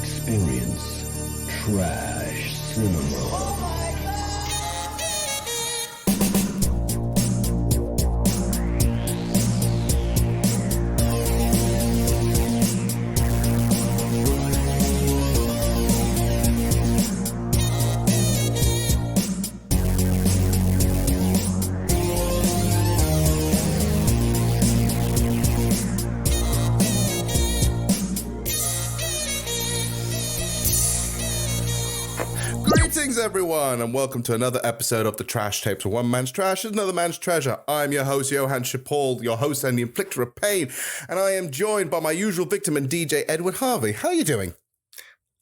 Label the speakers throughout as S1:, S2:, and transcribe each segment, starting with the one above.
S1: experience trash cinema.
S2: Greetings, everyone, and welcome to another episode of the Trash Tapes, where one man's trash is another man's treasure. I'm your host, Johann your host and the inflictor of pain, and I am joined by my usual victim and DJ, Edward Harvey. How are you doing?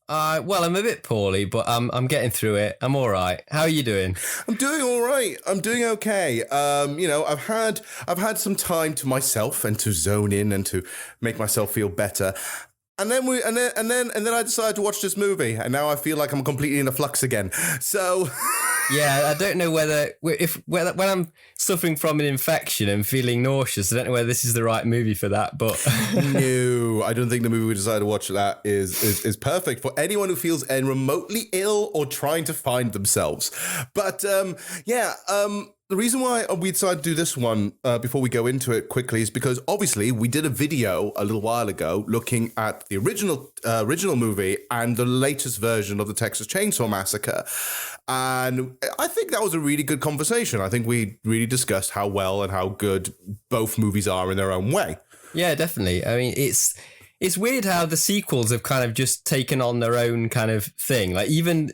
S3: Well, I'm a bit poorly, but I'm getting through it. I'm all right. How are you doing?
S2: I'm doing all right. I'm doing okay. I've had some time to myself and to zone in and to make myself feel better. And then I decided to watch this movie, and now I feel like I'm completely in a flux again. So,
S3: yeah, I don't know when I'm suffering from an infection and feeling nauseous, I don't know whether this is the right movie for that. But
S2: no, I don't think the movie we decided to watch that is perfect for anyone who feels remotely ill or trying to find themselves. But the reason why we decided to do this one before we go into it quickly is because obviously we did a video a little while ago looking at the original movie and the latest version of the Texas Chainsaw Massacre. And I think that was a really good conversation. I think we really discussed how well and how good both movies are in their own way.
S3: Yeah, definitely. I mean, it's weird how the sequels have kind of just taken on their own kind of thing. Like even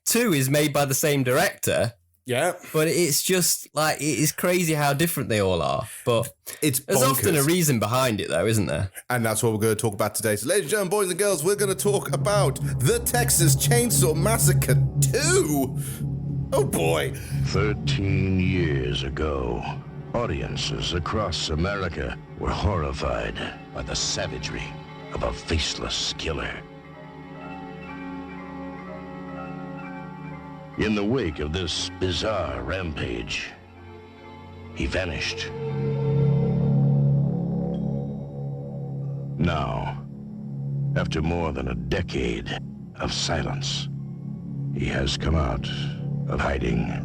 S3: 2 is made by the same director.
S2: Yeah.
S3: But it's just like, it is crazy how different they all are. But
S2: there's
S3: often a reason behind it, though, isn't there?
S2: And that's what we're going to talk about today. So, ladies and gentlemen, boys and girls, we're going to talk about the Texas Chainsaw Massacre 2. Oh, boy.
S1: 13 years ago, audiences across America were horrified by the savagery of a faceless killer. In the wake of this bizarre rampage, he vanished. Now, after more than a decade of silence, he has come out of hiding.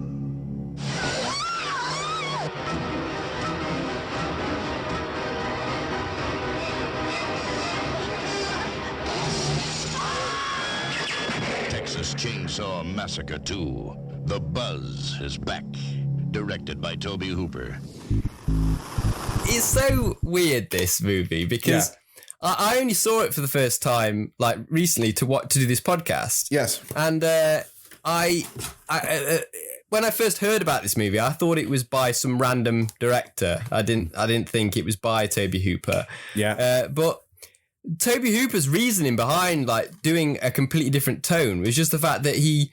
S1: Texas Chainsaw Massacre 2. The Buzz is back. Directed by Tobe Hooper.
S3: It's so weird, this movie, because I only saw it for the first time, like, recently to do this podcast.
S2: Yes.
S3: And I when I first heard about this movie, I thought it was by some random director. I didn't think it was by Tobe Hooper.
S2: Yeah.
S3: But Tobe Hooper's reasoning behind like doing a completely different tone was just the fact that he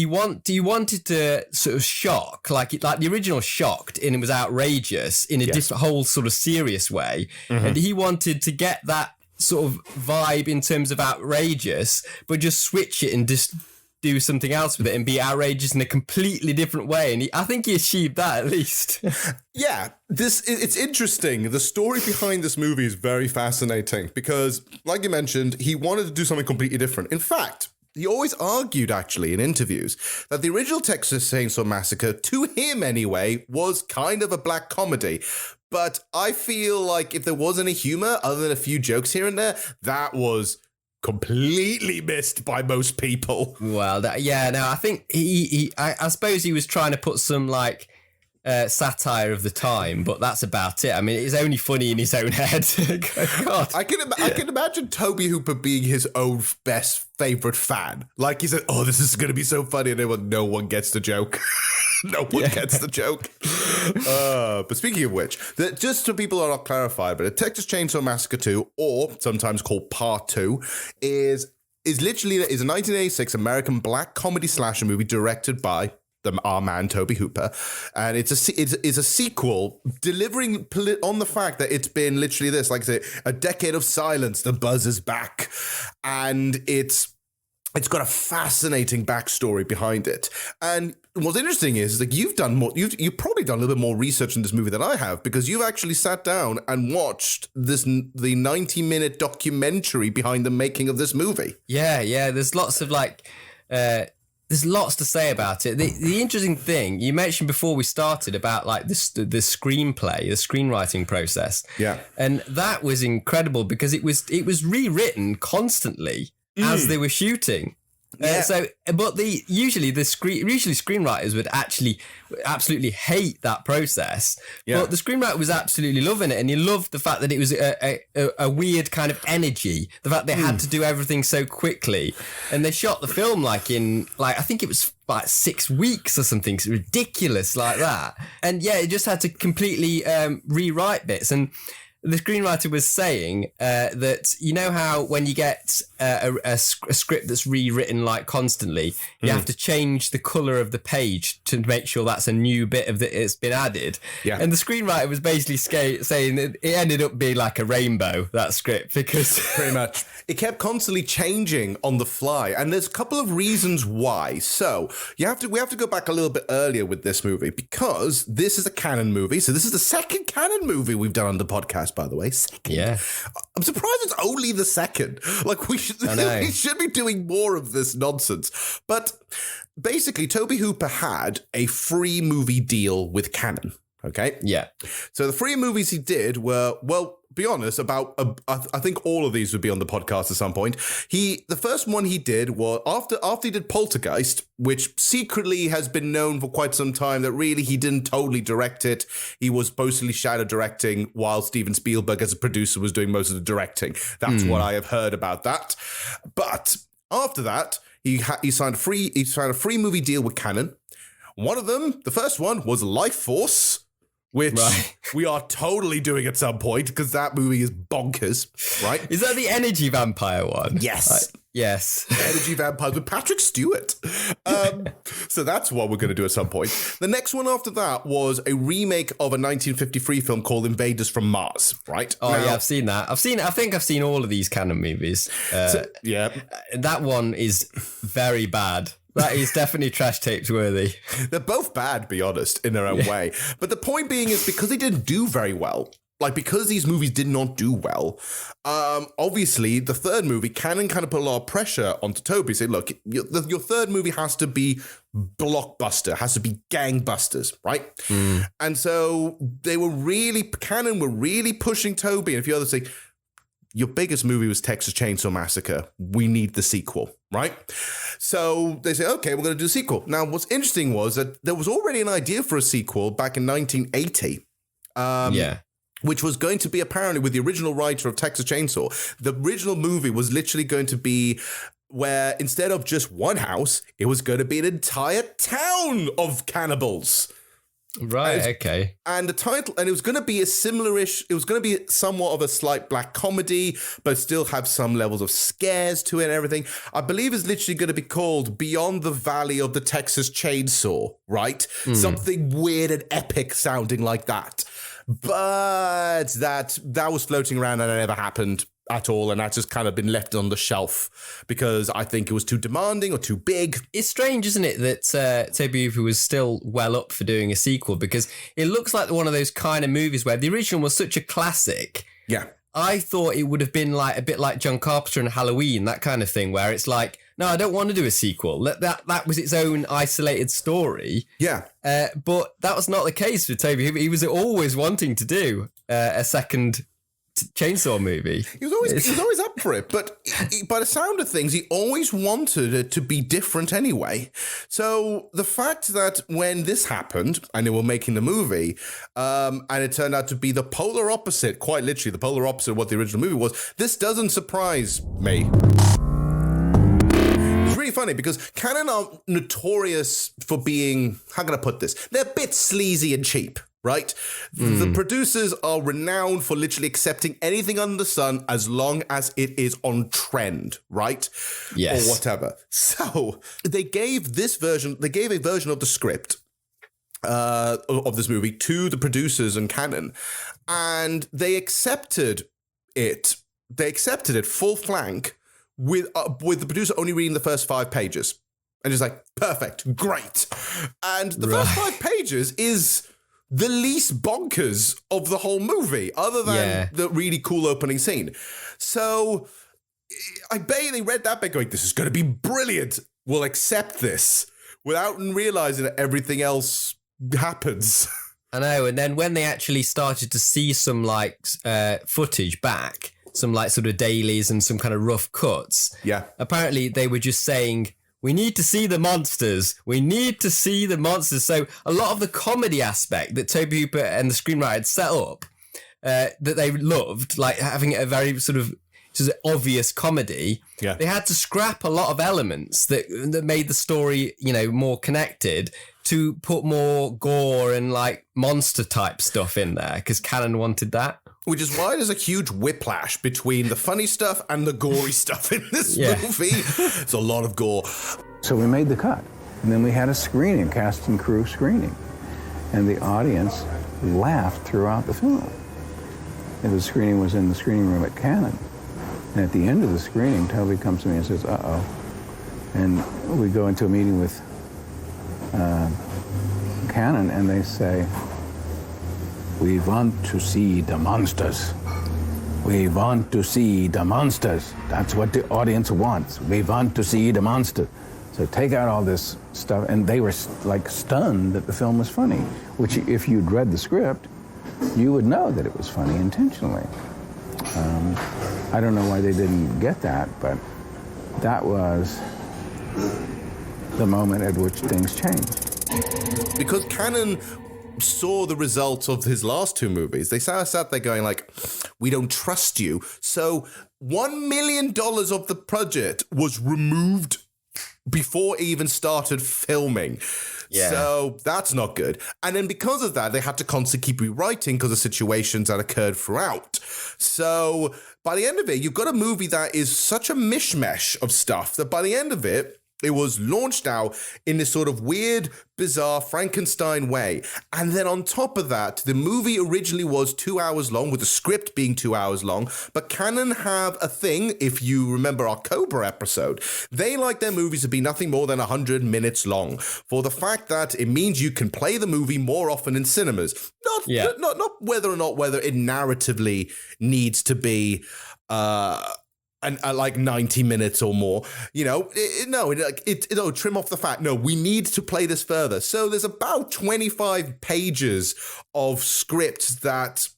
S3: wanted to sort of shock, like the original shocked and it was outrageous in a different whole sort of serious way. Mm-hmm. And he wanted to get that sort of vibe in terms of outrageous, but just switch it and just do something else with it and be outrageous in a completely different way. And I think he achieved that, at least.
S2: Yeah, it's interesting. The story behind this movie is very fascinating because, like you mentioned, he wanted to do something completely different. In fact, he always argued, actually, in interviews, that the original Texas Chainsaw Massacre, to him anyway, was kind of a black comedy. But I feel like if there was any humor, other than a few jokes here and there, that was completely missed by most people.
S3: Well, I think I suppose he was trying to put some like satire of the time, but that's about it. I mean, it's only funny in his own head. God.
S2: I can imagine Tobe Hooper being his own best favorite fan. Like he said, "Oh, this is going to be so funny," and no one gets the joke. No one gets the joke. But speaking of which, just so people are not clarified, but the Texas Chainsaw Massacre 2, or sometimes called Part 2, is a 1986 American black comedy slasher movie directed by our man Tobe Hooper, and it's a sequel delivering on the fact that it's been literally this, like I say, a decade of silence. The Buzz is back, and it's It's got a fascinating backstory behind it. And what's interesting is like you've probably done a little bit more research in this movie than I have, because you've actually sat down and watched the 90-minute documentary behind the making of this movie.
S3: Yeah. There's lots of there's lots to say about it. The interesting thing you mentioned before we started about like the screenplay, the screenwriting process.
S2: Yeah.
S3: And that was incredible because it was rewritten constantly as they were shooting.
S2: Yeah.
S3: Usually screenwriters would actually absolutely hate that process.
S2: Yeah.
S3: But the screenwriter was absolutely loving it, and he loved the fact that it was a weird kind of energy. The fact they had to do everything so quickly, and they shot the film I think it was like 6 weeks or something ridiculous like that. And yeah, it just had to completely rewrite bits. And the screenwriter was saying that, you know how when you get a script that's rewritten like constantly, you have to change the colour of the page to make sure that's a new bit of it's been added.
S2: Yeah.
S3: And the screenwriter was basically saying that it ended up being like a rainbow, that script, because
S2: pretty much it kept constantly changing on the fly. And there's a couple of reasons why. So we have to go back a little bit earlier with this movie, because this is a canon movie. So this is the second canon movie we've done on the podcast, by the way. Second.
S3: Yeah.
S2: I'm surprised it's only the second. Like we should be doing more of this nonsense. But basically, Tobe Hooper had a free movie deal with Canon. Okay.
S3: Yeah.
S2: So the free movies he did were, well, be honest, about I think all of these would be on the podcast at some point. The first one he did was after he did Poltergeist, which secretly has been known for quite some time that really he didn't totally direct it. He was mostly shadow directing while Steven Spielberg as a producer was doing most of the directing. That's what I have heard about that. But after that, he signed a free movie deal with Canon. One of them, the first one, was Life Force, which we are totally doing at some point because that movie is bonkers, right?
S3: Is that the energy vampire one?
S2: Yes.
S3: Yes.
S2: Energy vampires with Patrick Stewart. So that's what we're going to do at some point. The next one after that was a remake of a 1953 film called Invaders from Mars, right?
S3: Oh, yeah, I've seen that. I think I've seen all of these canon movies.
S2: Yeah.
S3: That one is very bad. That is definitely trash tapes worthy.
S2: They're both bad, be honest, in their own way. But the point being is because they didn't do very well, like because these movies did not do well, obviously the third movie, Canon kind of put a lot of pressure onto Toby. Say, look, your third movie has to be blockbuster, has to be gangbusters, right? And so Canon were really pushing Toby and a few others saying, your biggest movie was Texas Chainsaw Massacre. We need the sequel, right? So they say, okay, we're going to do a sequel. Now, what's interesting was that there was already an idea for a sequel back in 1980. Which was going to be apparently with the original writer of Texas Chainsaw. The original movie was literally going to be where instead of just one house, it was going to be an entire town of cannibals.
S3: Right, okay.
S2: And the title, and it was going to be a similarish, it was going to be somewhat of a slight black comedy, but still have some levels of scares to it and everything. I believe it's literally going to be called Beyond the Valley of the Texas Chainsaw, right? Something weird and epic sounding like that. But that was floating around and it never happened at all, and that's just kind of been left on the shelf because I think it was too demanding or too big.
S3: It's strange, isn't it, that Tobe Hooper was still well up for doing a sequel, because it looks like one of those kind of movies where the original was such a classic.
S2: Yeah.
S3: I thought it would have been like a bit like John Carpenter and Halloween, that kind of thing, where it's like, no, I don't want to do a sequel. That was its own isolated story.
S2: Yeah.
S3: But that was not the case with Tobe Hooper. He was always wanting to do a second Chainsaw movie.
S2: He was always up for it, but by the sound of things, he always wanted it to be different anyway. So the fact that when this happened and they were making the movie, and it turned out to be the polar opposite, quite literally the polar opposite of what the original movie was, this doesn't surprise me. It's really funny because Canon are notorious for being, how can I put this? They're a bit sleazy and cheap. Right? The producers are renowned for literally accepting anything under the sun as long as it is on trend, right?
S3: Yes.
S2: Or whatever. So they gave a version of the script of this movie to the producers and Canon, and they accepted it. They accepted it full flank with the producer only reading the first 5 pages. And just like, perfect, great. And the first 5 pages is the least bonkers of the whole movie, other than the really cool opening scene. So I bet they read that bit going, this is going to be brilliant. We'll accept this, without realizing that everything else happens.
S3: I know. And then when they actually started to see some like footage back, some like sort of dailies and some kind of rough cuts.
S2: Yeah.
S3: Apparently they were just saying, we need to see the monsters. We need to see the monsters. So a lot of the comedy aspect that Tobe Hooper and the screenwriter had set up, that they loved, like having a very sort of obvious comedy, they had to scrap a lot of elements that made the story, you know, more connected, to put more gore and like monster type stuff in there because Cannon wanted that.
S2: Which is why there's a huge whiplash between the funny stuff and the gory stuff in this movie. It's a lot of gore.
S4: So we made the cut. And then we had a screening, cast and crew screening. And the audience laughed throughout the film. And the screening was in the screening room at Cannon. And at the end of the screening, Toby comes to me and says, uh-oh. And we go into a meeting with Cannon, and they say, we want to see the monsters. We want to see the monsters. That's what the audience wants. We want to see the monster. So take out all this stuff. And they were like stunned that the film was funny, which if you'd read the script, you would know that it was funny intentionally. I don't know why they didn't get that, but that was the moment at which things changed.
S2: Because Cannon saw the results of his last 2 movies, they sat there going like, we don't trust you. So $1 million of the project was removed before it even started filming. Yeah. So that's not good. And then because of that, they had to constantly keep rewriting because of situations that occurred throughout. So by the end of it, you've got a movie that is such a mishmash of stuff that by the end of it, it was launched out in this sort of weird, bizarre Frankenstein way. And then on top of that, the movie originally was 2 hours long, with the script being 2 hours long. But Cannon have a thing, if you remember our Cobra episode, they like their movies to be nothing more than 100 minutes long, for the fact that it means you can play the movie more often in cinemas. Not whether or not whether it narratively needs to be and like 90 minutes or more, you know, trim off the fat. No, we need to play this further. So there's about 25 pages of script that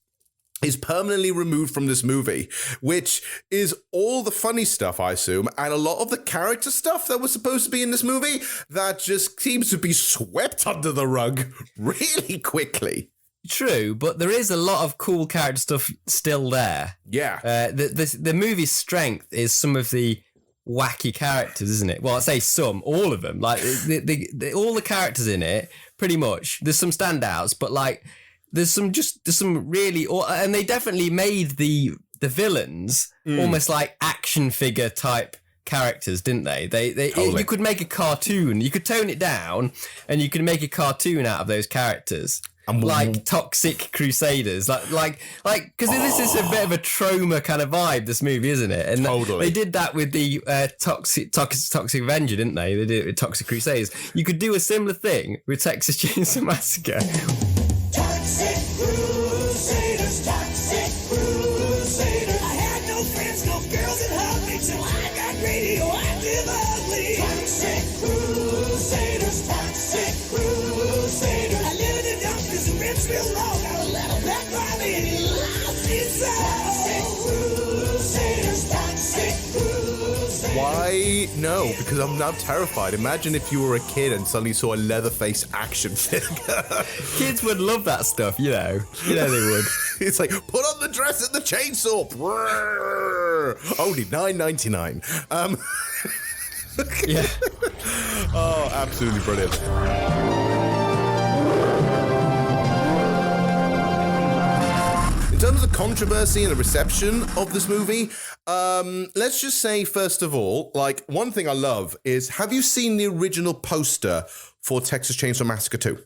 S2: is permanently removed from this movie, which is all the funny stuff, I assume, and a lot of the character stuff that was supposed to be in this movie that just seems to be swept under the rug really quickly.
S3: True, but there is a lot of cool character stuff still there.
S2: Yeah.
S3: The movie's strength is some of the wacky characters, isn't it? Well, I say some, all of them. Like all the characters in it, pretty much. There's some standouts, but like there's some really, and they definitely made the villains almost like action figure type characters, didn't they? Totally. You could make a cartoon. You could tone it down, and you could make a cartoon out of those characters. Like Toxic Crusaders, like because this is a bit of a trauma kind of vibe, this movie, isn't it? And they did that with the Toxic Avenger, didn't they? They did it with Toxic Crusaders. You could do a similar thing with Texas Chainsaw Massacre.
S5: Toxic Crusaders, Toxic Crusaders. I had no friends, no girls that hugged me till I got radioactive ugly. Toxic Crusaders, Toxic Crusaders. I live in the dump because the ribs real low. Got a little black Riley and he loves his Toxic Crusaders, Toxic Crusaders.
S2: Why? No, because I'm now terrified. Imagine if you were a kid and suddenly saw a Leatherface action figure.
S3: Kids would love that stuff, you know. You know they would.
S2: It's like, put on the dress and the chainsaw. Only $9.99.
S3: Yeah.
S2: Oh, absolutely brilliant. In terms of the controversy and the reception of this movie, let's just say, first of all, like, one thing I love is, have you seen the original poster for Texas Chainsaw Massacre 2?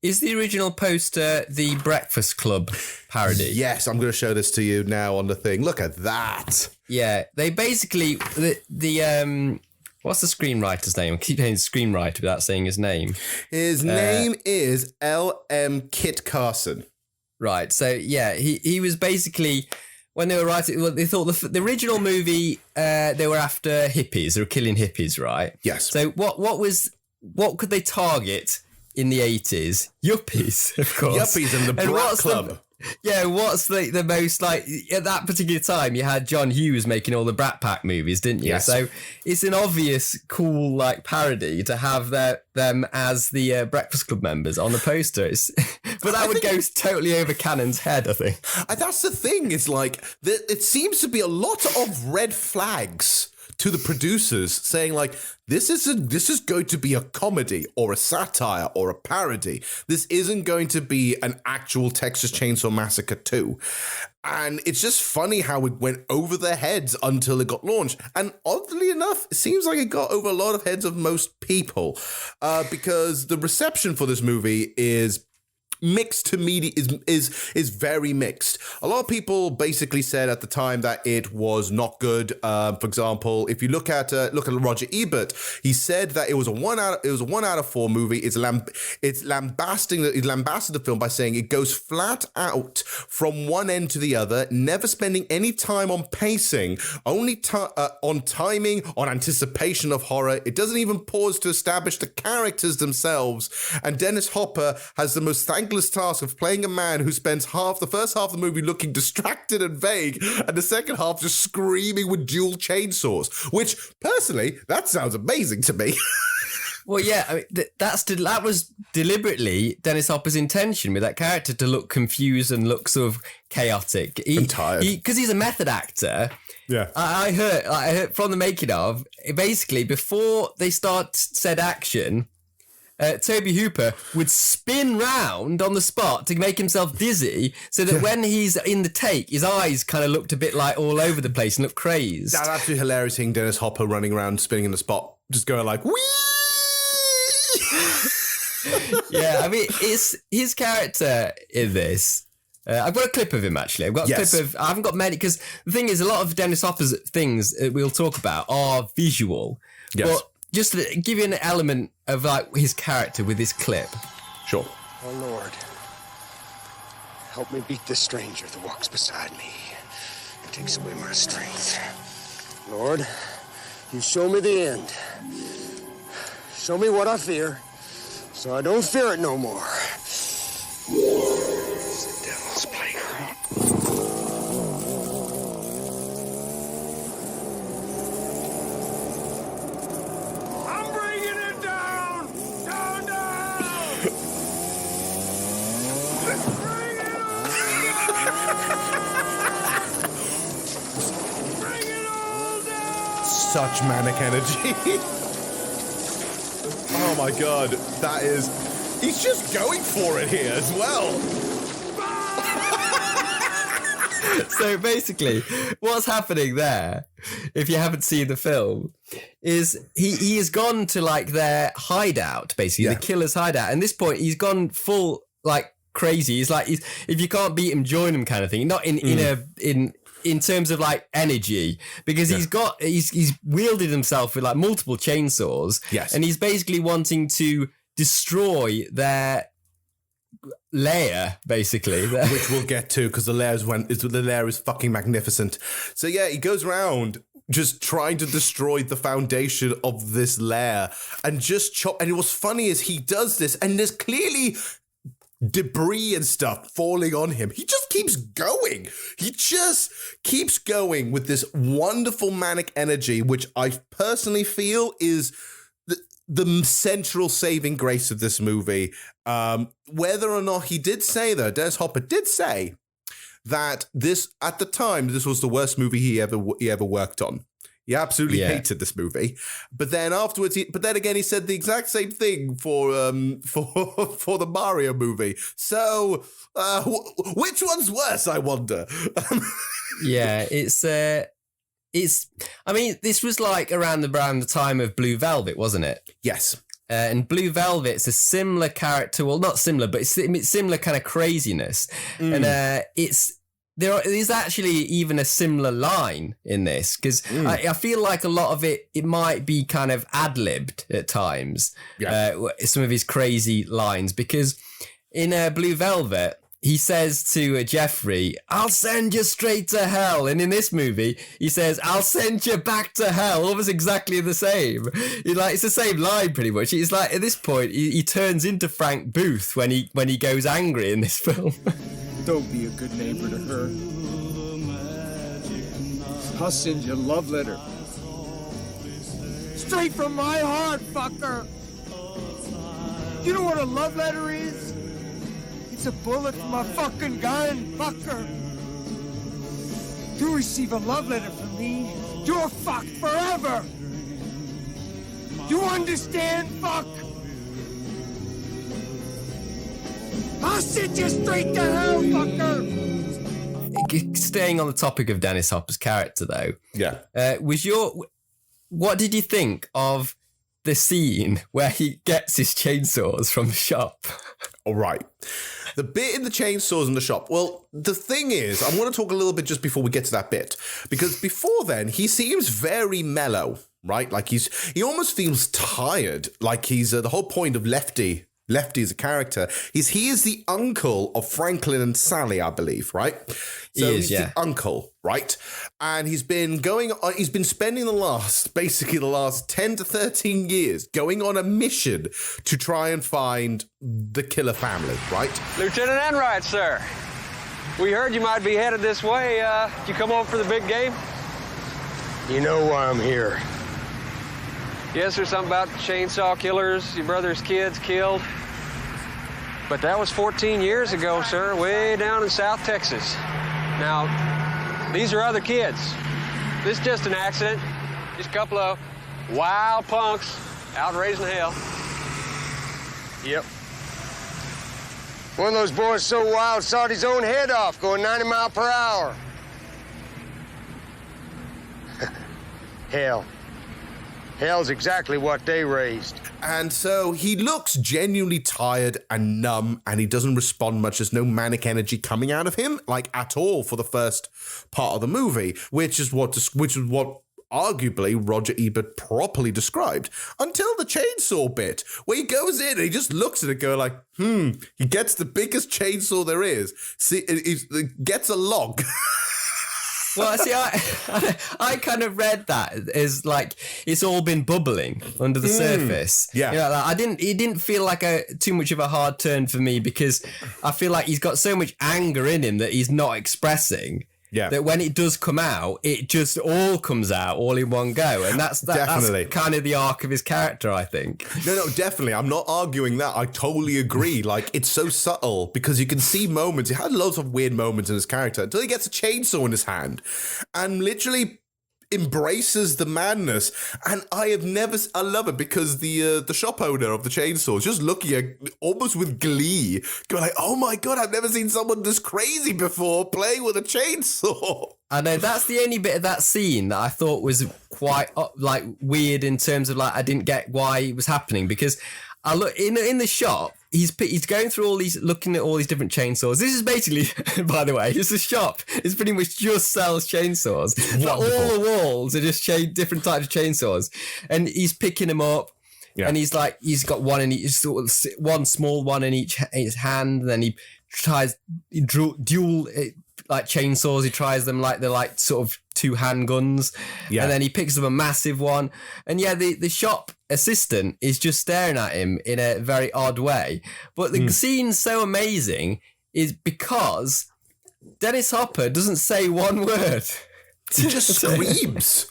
S3: Is the original poster the Breakfast Club parody?
S2: Yes, I'm going to show this to you now on the thing. Look at that.
S3: Yeah, they basically the what's the screenwriter's name? I keep saying screenwriter without saying his name.
S2: His name is L.M. Kit Carson.
S3: Right. So yeah, he was basically when they were writing. Well, they thought the original movie they were after hippies. They were killing hippies, right?
S2: Yes.
S3: So what could they target in the 80s? Yuppies, of course.
S2: Yuppies and the Brat Club.
S3: What's the most like at that particular time? You had John Hughes making all the Brat Pack movies, didn't you?
S2: Yes.
S3: So it's an obvious, cool like parody to have them as the Breakfast Club members on the poster. But that would go totally over Cannon's head, I think.
S2: That's the thing. It's like it seems to be a lot of red flags to the producers saying like, this is going to be a comedy or a satire or a parody. This isn't going to be an actual Texas Chainsaw Massacre 2. And it's just funny how it went over their heads until it got launched. And oddly enough, it seems like it got over a lot of heads of most people because the reception for this movie is mixed to media is very mixed. A lot of people basically said at the time that it was not good. For example, if you look at Roger Ebert, he said that it was a 1 out of 4 movie. It's lambasting the film by saying it goes flat out from one end to the other, never spending any time on pacing, only on timing, on anticipation of horror. It doesn't even pause to establish the characters themselves. And Dennis Hopper has the most thankless task of playing a man who spends the first half of the movie looking distracted and vague, and the second half just screaming with dual chainsaws, which personally, that sounds amazing to me.
S3: Well, yeah, I mean, that was deliberately Dennis Hopper's intention with that character to look confused and look sort of chaotic.
S2: I'm tired.
S3: Because he's a method actor.
S2: Yeah.
S3: I heard from the making of, basically, before they start said action, Tobe Hooper would spin round on the spot to make himself dizzy so that when he's in the take, his eyes kind of looked a bit like all over the place and looked crazed.
S2: That's actually hilarious seeing Dennis Hopper running around spinning in the spot, just going like, whee!
S3: Yeah, I mean, it's his character in this. I've got a clip of him, actually. I've got a clip of... I haven't got many, because the thing is, a lot of Dennis Hopper's things we'll talk about are visual.
S2: Yes.
S3: But just to give you an element of like his character with this clip.
S2: Sure.
S6: Oh, Lord. Help me beat this stranger that walks beside me. It takes away my strength. Lord, you show me the end. Show me what I fear, so I don't fear it no more. It's the devil's playground. I'm bringing it down! Down, down! Bring it on! Bring it all down!
S2: Such manic energy. Oh my god, that is... He's just going for it here as well.
S3: So basically, what's happening there, if you haven't seen the film, is he has gone to like their hideout, basically, the killer's hideout. And at this point, he's gone full like crazy. He's like, if you can't beat him, join him kind of thing. Not in terms of like energy, because he's wielded himself with like multiple chainsaws.
S2: Yes.
S3: And he's basically wanting to destroy their lair, basically.
S2: Which we'll get to, because the lair is fucking magnificent. So yeah, he goes around just trying to destroy the foundation of this lair and just chop. And what's funny is he does this, and there's clearly debris and stuff falling on him. He just keeps going. He just keeps going with this wonderful manic energy, which I personally feel is the central saving grace of this movie. Whether or not he did say, though, Dennis Hopper did say that this, at the time, this was the worst movie he ever worked on. He absolutely hated this movie. But then afterwards, but then again, he said the exact same thing for the Mario movie. So, which one's worse, I wonder?
S3: Yeah, it's. I mean, this was like around the time of Blue Velvet, wasn't it?
S2: Yes.
S3: And Blue Velvet's a similar character. Well, not similar, but it's similar kind of craziness. And there is actually even a similar line in this, because I feel like a lot of it might be kind of ad-libbed at times. Some of his crazy lines, because in Blue Velvet, he says to Jeffrey, "I'll send you straight to hell." And in this movie, he says, "I'll send you back to hell." Almost exactly the same. It's the same line pretty much. It's like at this point, he turns into Frank Booth when he goes angry in this film.
S7: Don't be a good neighbor to her. I'll send you a love letter. Straight from my heart, fucker. You know what a love letter is? It's a bullet from a fucking gun, fucker. You receive a love letter from me, you're fucked forever. You understand, fuck? I'll send you straight to hell, fucker.
S3: Staying on the topic of Dennis Hopper's character, though. What did you think of the scene where he gets his chainsaws from the shop?
S2: All right. The bit in the chainsaws in the shop. Well, the thing is, I want to talk a little bit just before we get to that bit, because before then, he seems very mellow, right? Like he almost feels tired. Like he's the whole point of Lefty as a character he is the uncle of Franklin and Sally, I believe, right? So he's the uncle, right? And he's been spending the last 10 to 13 years going on a mission to try and find the killer family, right?
S8: Lieutenant Enright, sir. We heard you might be headed this way. Did you come over for the big game?
S6: You know why I'm here.
S8: Yes, there's something about chainsaw killers, your brother's kids killed. But that was 14 years ago, sir, way down in South Texas. Now, these are other kids. This is just an accident. Just a couple of wild punks out raising hell.
S6: Yep. One of those boys so wild sawed his own head off going 90 miles per hour. Hell. Hell's exactly what they raised.
S2: And so he looks genuinely tired and numb, and he doesn't respond much. There's no manic energy coming out of him, like at all, for the first part of the movie, which is what arguably Roger Ebert properly described, until the chainsaw bit, where he goes in and he just looks at it going like, he gets the biggest chainsaw there is. See, he gets a log.
S3: Well, see, I kind of read that as like it's all been bubbling under the surface.
S2: Yeah,
S3: like, it didn't feel like too much of a hard turn for me, because I feel like he's got so much anger in him that he's not expressing. Yeah, that when it does come out, it just all comes out all in one go, and that's kind of the arc of his character, I think.
S2: No, definitely. I'm not arguing that. I totally agree. Like, it's so subtle because you can see moments. He had loads of weird moments in his character until he gets a chainsaw in his hand and literally embraces the madness. And I love it because the shop owner of the chainsaw is just looking at almost with glee, going like, oh my God, I've never seen someone this crazy before playing with a chainsaw.
S3: I know, that's the only bit of that scene that I thought was quite like weird in terms of like I didn't get why it was happening, because I look in the shop. He's going through looking at all these different chainsaws. This is basically, by the way, it's a shop. It's pretty much just sells chainsaws. But all the walls are just different types of chainsaws, and he's picking them up. Yeah. And he's got one small one in each hand. And then he tries dual like chainsaws. He tries them like they're like sort of two handguns. Yeah. And then he picks up a massive one. And yeah, the shop assistant is just staring at him in a very odd way. But the scene's so amazing is because Dennis Hopper doesn't say one word.
S2: He just screams.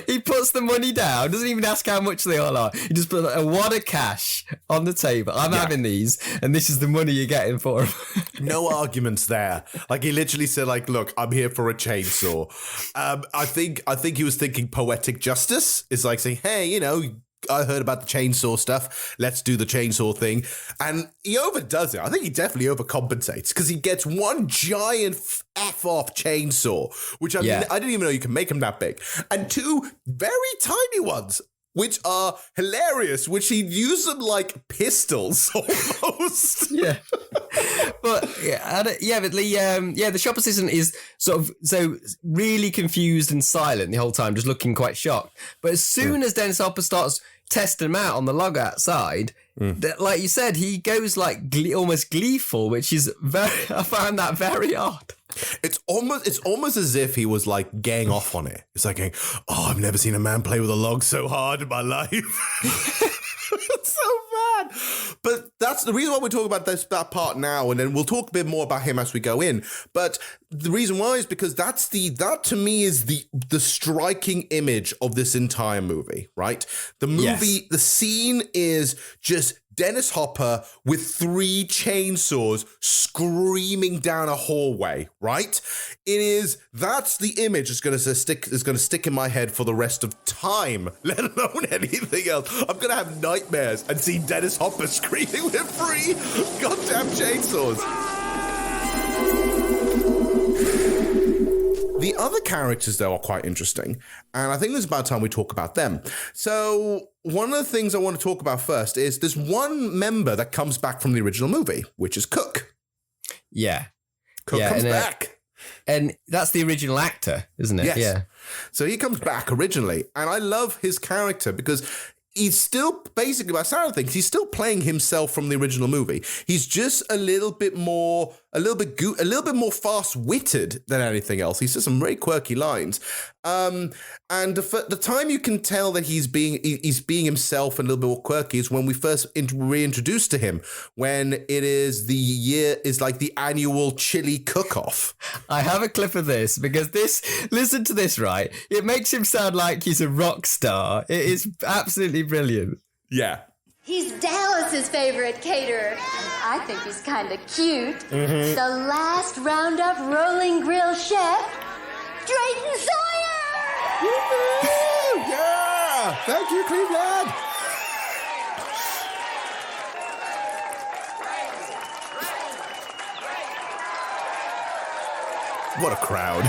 S3: He puts the money down, doesn't even ask how much they all are. He just puts a wad of cash on the table. I'm having these, and this is the money you're getting for them.
S2: No arguments there. Like, he literally said, like, look, I'm here for a chainsaw. I think he was thinking poetic justice. It's like saying, hey, you know, I heard about the chainsaw stuff. Let's do the chainsaw thing. And he overdoes it. I think he definitely overcompensates because he gets one giant F-off chainsaw, which I didn't even know you can make them that big, and two very tiny ones. which are hilarious, which he'd use them like pistols almost.
S3: Yeah. But the shop assistant is sort of so really confused and silent the whole time, just looking quite shocked. But as soon as Dennis Hopper starts testing him out on the log outside, like you said, he goes like almost gleeful, which is I found that very odd.
S2: It's almost as if he was like getting off on it. It's like, going, oh, I've never seen a man play with a log so hard in my life. It's so bad. But that's the reason why we talk about that part now, and then we'll talk a bit more about him as we go in. But the reason why is because that to me is the striking image of this entire movie, right? The movie, the scene is just Dennis Hopper with 3 chainsaws screaming down a hallway, right? That's the image that's going to stick in my head for the rest of time, let alone anything else. I'm going to have nightmares and see Dennis Hopper screaming with 3 goddamn chainsaws. The other characters, though, are quite interesting, and I think it's about time we talk about them. So one of the things I want to talk about first is there's one member that comes back from the original movie, which is Cook.
S3: Yeah.
S2: Cook comes back.
S3: And that's the original actor, isn't it?
S2: Yes.
S3: Yeah.
S2: So he comes back originally, and I love his character because he's still, basically, by some of things, he's still playing himself from the original movie. He's just a little bit more fast-witted than anything else. He says some very quirky lines. And the time you can tell that he's being himself and a little bit more quirky is when we first reintroduced to him, when it is the annual chili cook-off.
S3: I have a clip of this because listen to this, right? It makes him sound like he's a rock star. It is absolutely brilliant.
S2: Yeah.
S9: He's Dallas's favorite caterer. I think he's kind of cute.
S2: Mm-hmm.
S9: The last Roundup Rolling Grill chef, Drayton Sawyer!
S2: Woo-hoo! Yeah! Thank you, Cleveland! What a crowd.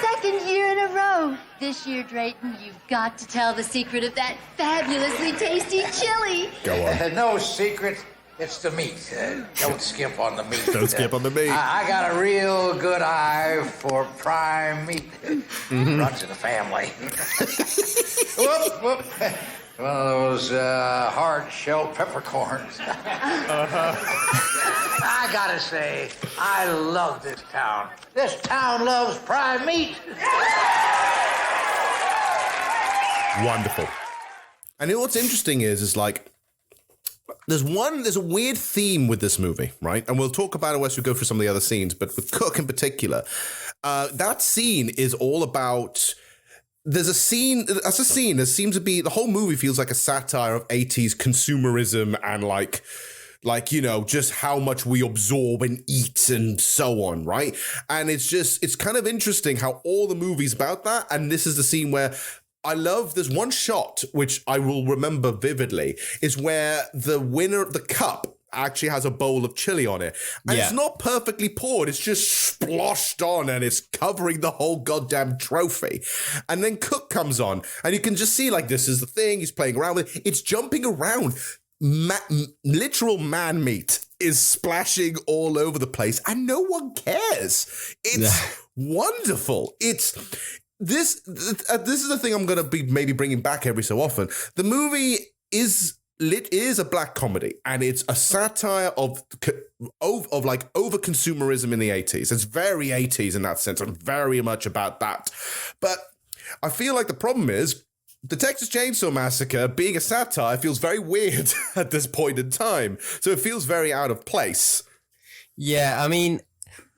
S9: Second year in a row. This year, Drayton, you've got to tell the secret of that fabulously tasty chili.
S2: Go on.
S10: No secret. It's the meat. Don't skip on the meat.
S2: Don't skip on the meat.
S10: I got a real good eye for prime meat. Runs in the family. Whoop, whoop. One of those hard-shelled peppercorns. I gotta say, I love this town. This town loves prime meat.
S2: Wonderful. And you know what's interesting is like, there's a weird theme with this movie, right? And we'll talk about it as we go through some of the other scenes, but with Cook in particular, that scene is all about... There seems to be, the whole movie feels like a satire of 80s consumerism and like, you know, just how much we absorb and eat and so on, right? And it's kind of interesting how all the movie's about that. And this is the scene where there's one shot, which I will remember vividly, is where the cup actually has a bowl of chili on it. And it's not perfectly poured. It's just sploshed on and it's covering the whole goddamn trophy. And then Cook comes on and you can just see like, this is the thing. He's playing around with it. It's jumping around. Literal man meat is splashing all over the place and no one cares. It's wonderful. This is the thing I'm going to be maybe bringing back every so often. The movie is a black comedy, and it's a satire of like over consumerism in the 80s. It's very 80s in that sense, and very much about that. But I feel like the problem is the Texas Chainsaw Massacre, being a satire, feels very weird at this point in time. So it feels very out of place.
S3: Yeah, I mean,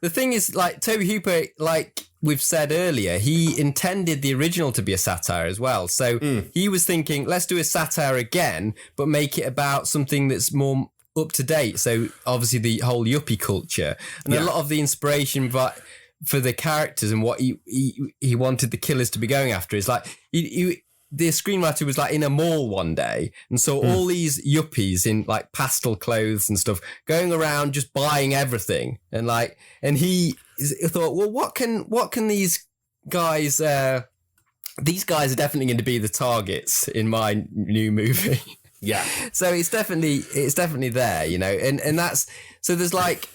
S3: the thing is, like, Tobe Hooper, like we've said earlier, he intended the original to be a satire as well. So he was thinking, let's do a satire again, but make it about something that's more up to date. So obviously the whole yuppie culture and a lot of the inspiration for the characters and what he wanted the killers to be going after is like, the screenwriter was like in a mall one day and saw all these yuppies in like pastel clothes and stuff going around just buying everything. And he I thought, well, what can these guys? These guys are definitely going to be the targets in my new movie.
S2: Yeah.
S3: So it's definitely there, you know, and that's so there's like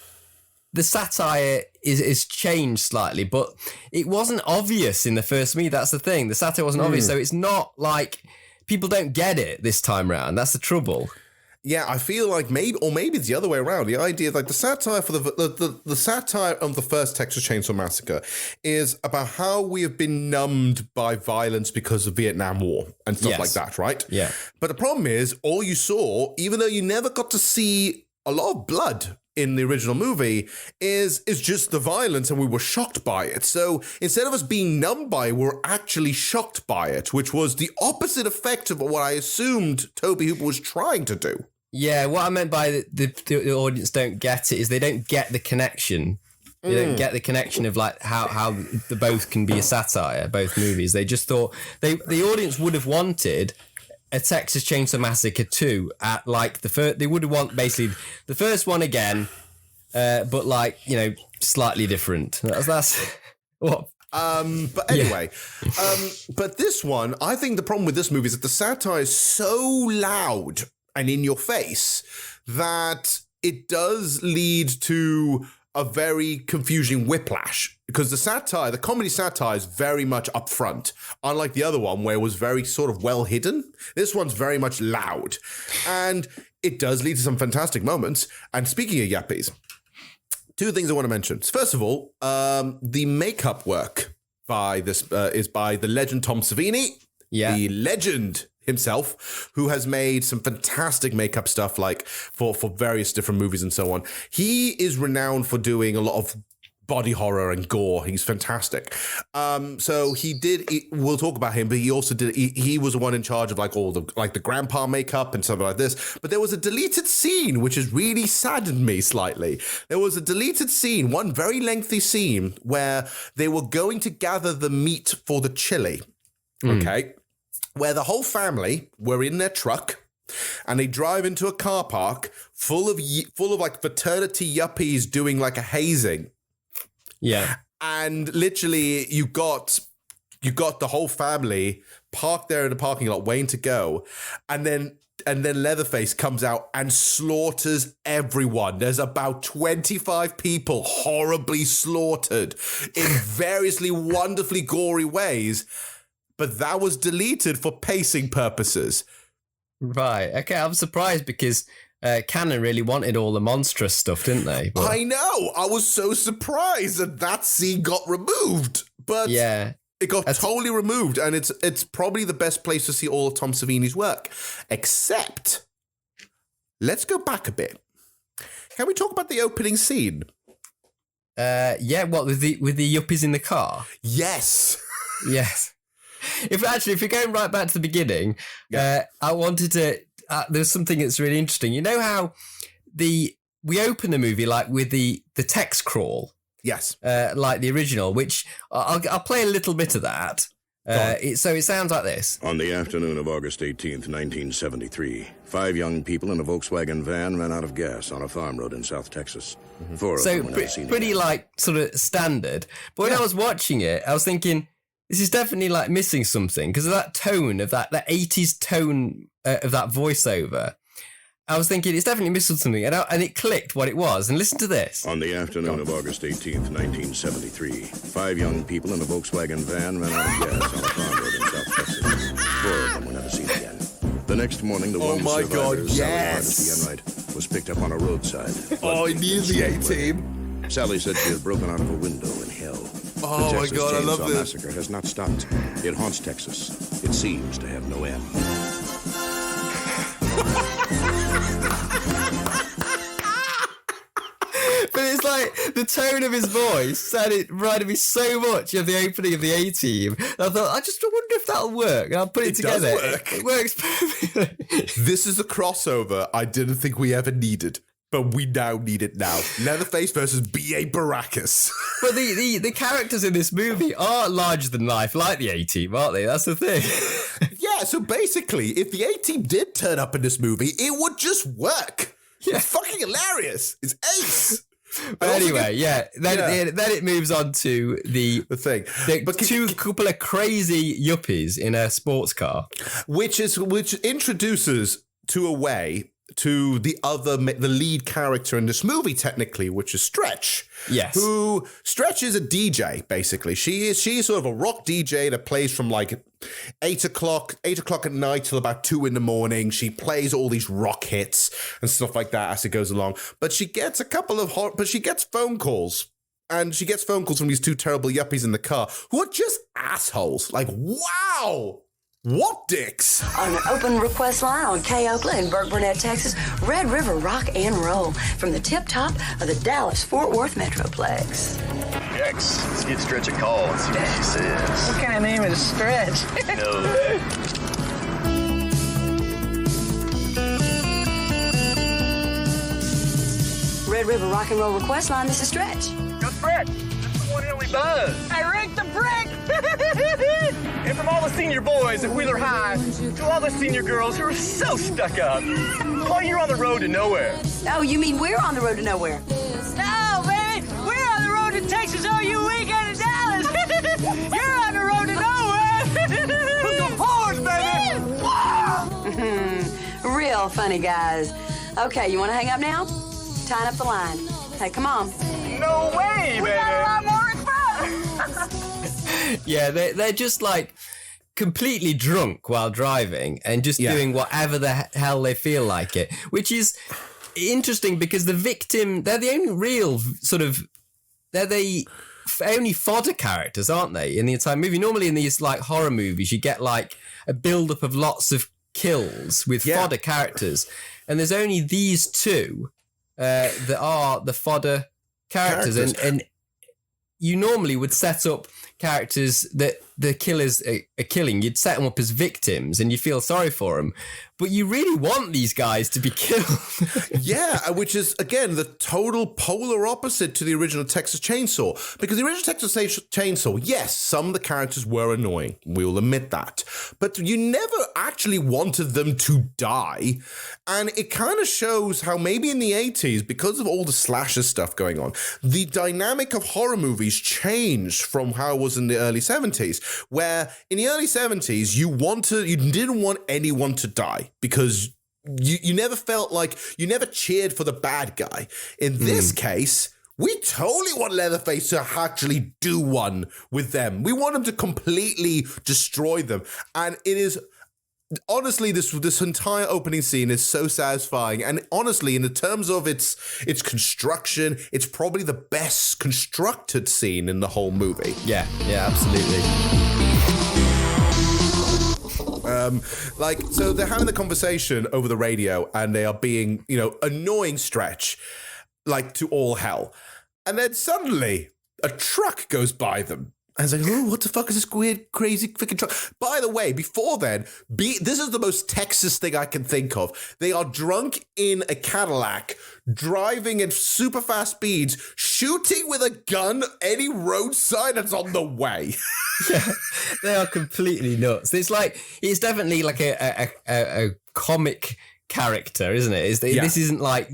S3: the satire is changed slightly, but it wasn't obvious in the first movie. That's the thing. The satire wasn't obvious, so it's not like people don't get it this time round. That's the trouble.
S2: Yeah, I feel like maybe it's the other way around. The idea, like the satire for the satire of the first Texas Chainsaw Massacre is about how we have been numbed by violence because of Vietnam War and stuff like that, right?
S3: Yeah.
S2: But the problem is, all you saw, even though you never got to see a lot of blood in the original movie, is just the violence, and we were shocked by it. So instead of us being numbed by it, we're actually shocked by it, which was the opposite effect of what I assumed Tobe Hooper was trying to do.
S3: Yeah, what I meant by the audience don't get it is they don't get the connection. They don't get the connection of like how the both can be a satire, both movies. They just thought the audience would have wanted a Texas Chainsaw Massacre 2 at like the first. They would have want basically the first one again, but like, you know, slightly different. That's what.
S2: But anyway, but this one, I think the problem with this movie is that the satire is so loud and in your face that it does lead to a very confusing whiplash, because the comedy satire is very much upfront, unlike the other one where it was very sort of well hidden. This one's very much loud, and it does lead to some fantastic moments. And speaking of yappies, two things I want to mention. First of all, the makeup work by this is by the legend Tom Savini, the legend himself, who has made some fantastic makeup stuff like for various different movies and so on. He is renowned for doing a lot of body horror and gore. He's fantastic. So we'll talk about him, but he also he was the one in charge of like all the like the grandpa makeup and stuff like this. But there was a deleted scene which has really saddened me slightly. There was a deleted scene, one very lengthy scene, where they were going to gather the meat for the chili. Okay. Where the whole family were in their truck and they drive into a car park full of like fraternity yuppies doing like a hazing.
S3: Yeah.
S2: And literally you got the whole family parked there in the parking lot waiting to go. And then Leatherface comes out and slaughters everyone. There's about 25 people horribly slaughtered in variously wonderfully gory ways. But that was deleted for pacing purposes.
S3: Right. Okay, I'm surprised because Canon really wanted all the monstrous stuff, didn't they? But
S2: I know. I was so surprised that scene got removed. But
S3: yeah,
S2: it got totally removed, and it's probably the best place to see all of Tom Savini's work. Except, let's go back a bit. Can we talk about the opening scene?
S3: Yeah. What with the yuppies in the car?
S2: Yes.
S3: Yes. If you're going right back to the beginning, I wanted to. There's something that's really interesting. You know how we open the movie like with the text crawl,
S2: yes,
S3: like the original. Which I'll play a little bit of that. So it sounds like this.
S1: On the afternoon of August 18th, 1973, 5 young people in a Volkswagen van ran out of gas on a farm road in South Texas. 4 of them were never seen
S3: pretty
S1: again.
S3: like sort of standard. But when I was watching it, I was thinking, this is definitely like missing something because of that tone of that 80s tone of that voiceover. I was thinking it's definitely missing something, and it clicked what it was. And listen to this.
S1: On the afternoon of August 18th, 1973, 5 young people in a Volkswagen van ran out of gas on a farm road in South Texas. 4 of them were never seen again. The next morning, the woman survivor, Sally Hardesty Enright, was picked up on a roadside.
S2: I need the A-Team.
S1: Sally said she had broken out of a window in hell.
S2: Oh my God, I love
S1: The
S2: this.
S1: Chainsaw Massacre has not stopped. It haunts Texas. It seems to have no end.
S3: But it's like the tone of his voice sounded reminded me so much of the opening of the A-Team. And I thought, I just wonder if that'll work. And I'll put it together.
S2: Does work.
S3: It works perfectly.
S2: This is the crossover I didn't think we ever needed, but we now need it now. Leatherface versus B.A. Baracus.
S3: But the characters in this movie are larger than life, like the A-Team, aren't they? That's the thing.
S2: Yeah, so basically, if the A-Team did turn up in this movie, it would just work.
S3: Yeah.
S2: It's fucking hilarious. It's ace.
S3: But anyway, then it moves on to the
S2: thing.
S3: But couple of crazy yuppies in a sports car,
S2: which introduces to a way to the lead character in this movie, technically, which is Stretch.
S3: Yes.
S2: Who Stretch is a DJ, basically. She is sort of a rock DJ that plays from like 8 o'clock at night till about 2 a.m. She plays all these rock hits and stuff like that as it goes along. But she gets she gets phone calls. And she gets phone calls from these two terrible yuppies in the car who are just assholes. Like, wow! What dicks?
S11: On an open request line on K. Oakland in Burke Burnett, Texas, Red River Rock and Roll from the tip top of the Dallas-Fort Worth Metroplex.
S12: X, let's get Stretch a call and see what she says.
S13: What kind of name is Stretch?
S12: No.
S11: Red River Rock and Roll request line, this is Stretch.
S12: Go Stretch! That's the one and only Buzz!
S13: I rigged the brick!
S12: And from all the senior boys at Wheeler High to all the senior girls who are so stuck up, well, you're on the road to nowhere.
S11: Oh, you mean we're on the road to nowhere?
S13: No, baby! We're on the road to Texas OU weekend in Dallas! You're on the road to nowhere!
S12: Put the pause, baby!
S11: Real funny guys. Okay, you want to hang up now? Tying up the line. Hey, come on.
S12: No way, baby!
S13: We got a lot more in front!
S3: Yeah, they're just like completely drunk while driving and just doing whatever the hell they feel like it, which is interesting because the victim, they're the only real they're the only fodder characters, aren't they, in the entire movie? Normally in these like horror movies, you get like a build-up of lots of kills with fodder characters, and there's only these two that are the fodder characters. And you normally would set up characters that the killers are killing. You'd set them up as victims and you feel sorry for them. But you really want these guys to be killed.
S2: Yeah, which is, again, the total polar opposite to the original Texas Chainsaw. Because the original Texas Chainsaw, yes, some of the characters were annoying. We'll admit that. But you never actually wanted them to die. And it kind of shows how maybe in the 80s, because of all the slasher stuff going on, the dynamic of horror movies changed from how it was in the early 70s. Where in the early 70s, you didn't want anyone to die. Because you never felt like, you never cheered for the bad guy. In this case, we totally want Leatherface to actually do one with them. We want him to completely destroy them. And it is, honestly, this entire opening scene is so satisfying. And honestly, in the terms of its construction, it's probably the best constructed scene in the whole movie.
S3: Yeah, absolutely.
S2: So they're having the conversation over the radio and they are being, annoying Stretch, like to all hell. And then suddenly a truck goes by them. And it's like, oh, what the fuck is this weird, crazy freaking truck? By the way, before then, this is the most Texas thing I can think of. They are drunk in a Cadillac, driving at super fast speeds, shooting with a gun any road sign that's on the way.
S3: Yeah, they are completely nuts. It's definitely like a comic character, isn't it? This isn't like,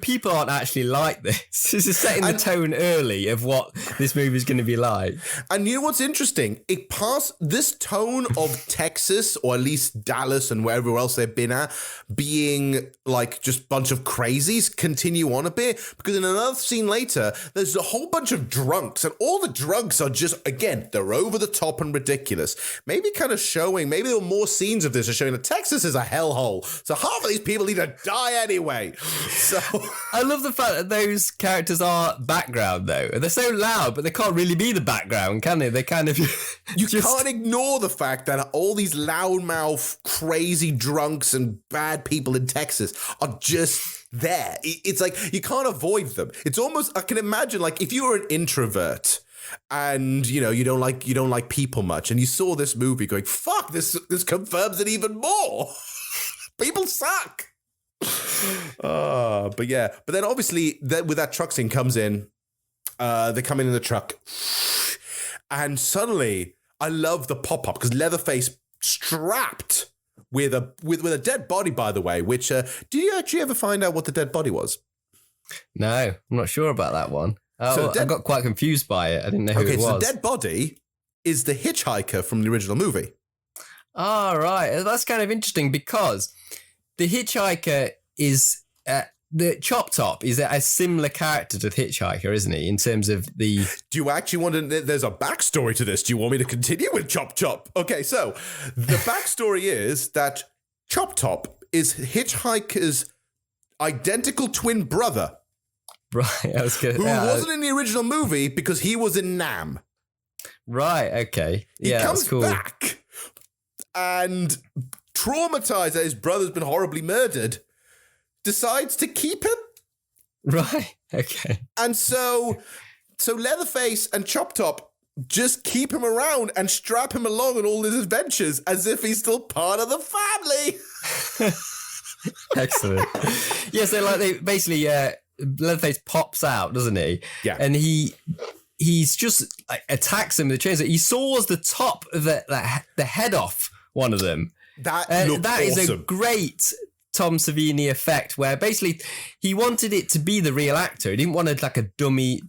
S3: people aren't actually like this. This is setting the tone early of what this movie is going to be like.
S2: And you know what's interesting? It passed this tone of Texas, or at least Dallas and wherever else they've been at, being like just a bunch of crazies, continue on a bit, because in another scene later, there's a whole bunch of drunks, and all the drunks are just, again, they're over the top and ridiculous. Maybe kind of showing, maybe there were more scenes of this are showing that Texas is a hellhole. So half of these people need to die anyway. So
S3: I love the fact that those characters are background, though. They're so loud, but they can't really be the background, can they? They kind of...
S2: You can't ignore the fact that all these loudmouth, crazy drunks and bad people in Texas are just there. It's like, you can't avoid them. It's almost, I can imagine, like, if you were an introvert and, you don't like people much, and you saw this movie going, fuck, this confirms it even more. People suck. But then obviously with that truck scene comes in, they come in the truck, and suddenly I love the pop up because Leatherface strapped with a dead body, by the way. Which did you actually ever find out what the dead body was?
S3: No, I'm not sure about that one.
S2: So
S3: I got quite confused by it. I didn't know who it was.
S2: So Dead Body is the hitchhiker from the original movie.
S3: Oh, right. That's kind of interesting because the hitchhiker is... the Chop Top is a similar character to the hitchhiker, isn't he? In terms of the...
S2: Do you actually want to... There's a backstory to this. Do you want me to continue with Chop Chop? Okay, so the backstory is that Chop Top is Hitchhiker's identical twin brother.
S3: Right, I was gonna...
S2: Who wasn't in the original movie because he was in Nam.
S3: Right, okay.
S2: He
S3: Yeah,
S2: comes
S3: that's cool.
S2: back and, traumatized that his brother's been horribly murdered, decides to keep him.
S3: Right, okay.
S2: And so Leatherface and Chop Top just keep him around and strap him along on all his adventures as if he's still part of the family.
S3: Excellent. Yeah, so like they basically Leatherface pops out, doesn't he?
S2: Yeah.
S3: And he's just like, attacks him with the chainsaw. He saws the top of the head off one of them.
S2: That
S3: is
S2: awesome.
S3: a great Tom Savini effect where basically he wanted it to be the real actor. He didn't want like a dummy,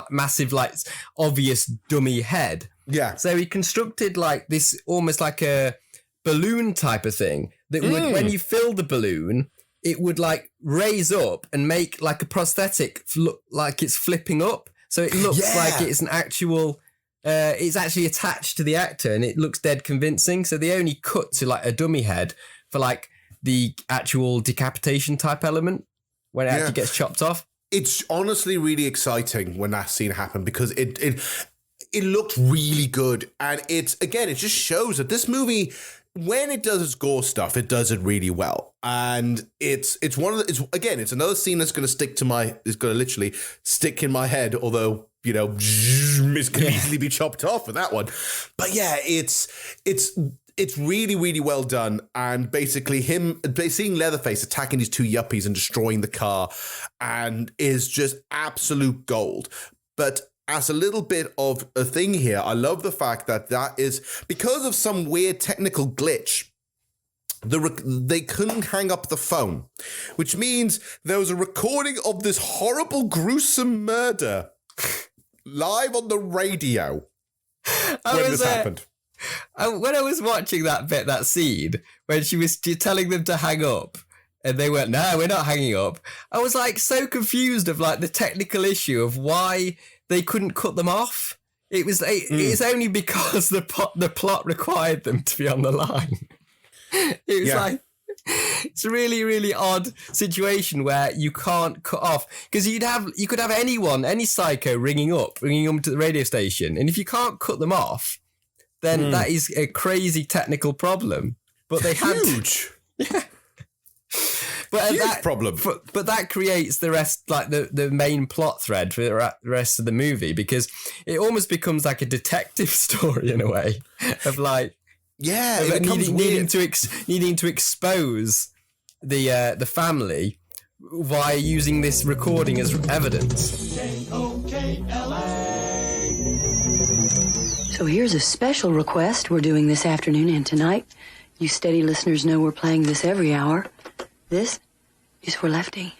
S3: massive, like obvious dummy head.
S2: Yeah.
S3: So he constructed like this almost like a balloon type of thing that would, when you fill the balloon, it would like raise up and make like a prosthetic look like it's flipping up. So it looks like it's an actual, it's actually attached to the actor and it looks dead convincing. So they only cut to like a dummy head for like the actual decapitation type element when it actually gets chopped off.
S2: It's honestly really exciting when that scene happened because it looked really good. And it just shows that this movie, when it does its gore stuff, it does it really well. And it's another scene that's going to literally stick in my head, although, you know, it can easily be chopped off with that one. But yeah, it's really, really well done. And basically seeing Leatherface attacking these two yuppies and destroying the car and is just absolute gold. But as a little bit of a thing here, I love the fact that is because of some weird technical glitch. They couldn't hang up the phone, which means there was a recording of this horrible, gruesome murder live on the radio when this happened.
S3: When I was watching that scene, when she was telling them to hang up, and they went, "No, we're not hanging up," I was like so confused of like the technical issue of why they couldn't cut them off. It was it's only because the plot required them to be on the line. It was like it's a really, really odd situation where you can't cut off because you could have anyone, any psycho ringing them to the radio station, and if you can't cut them off, then that is a crazy technical problem. But they had
S2: huge.
S3: But
S2: huge problem.
S3: But that creates the rest, like the main plot thread for the rest of the movie, because it almost becomes like a detective story in a way of like,
S2: it becomes
S3: needing to expose the family via using this recording as evidence.
S11: So here's a special request we're doing this afternoon and tonight. You steady listeners know we're playing this every hour. This is for Lefty.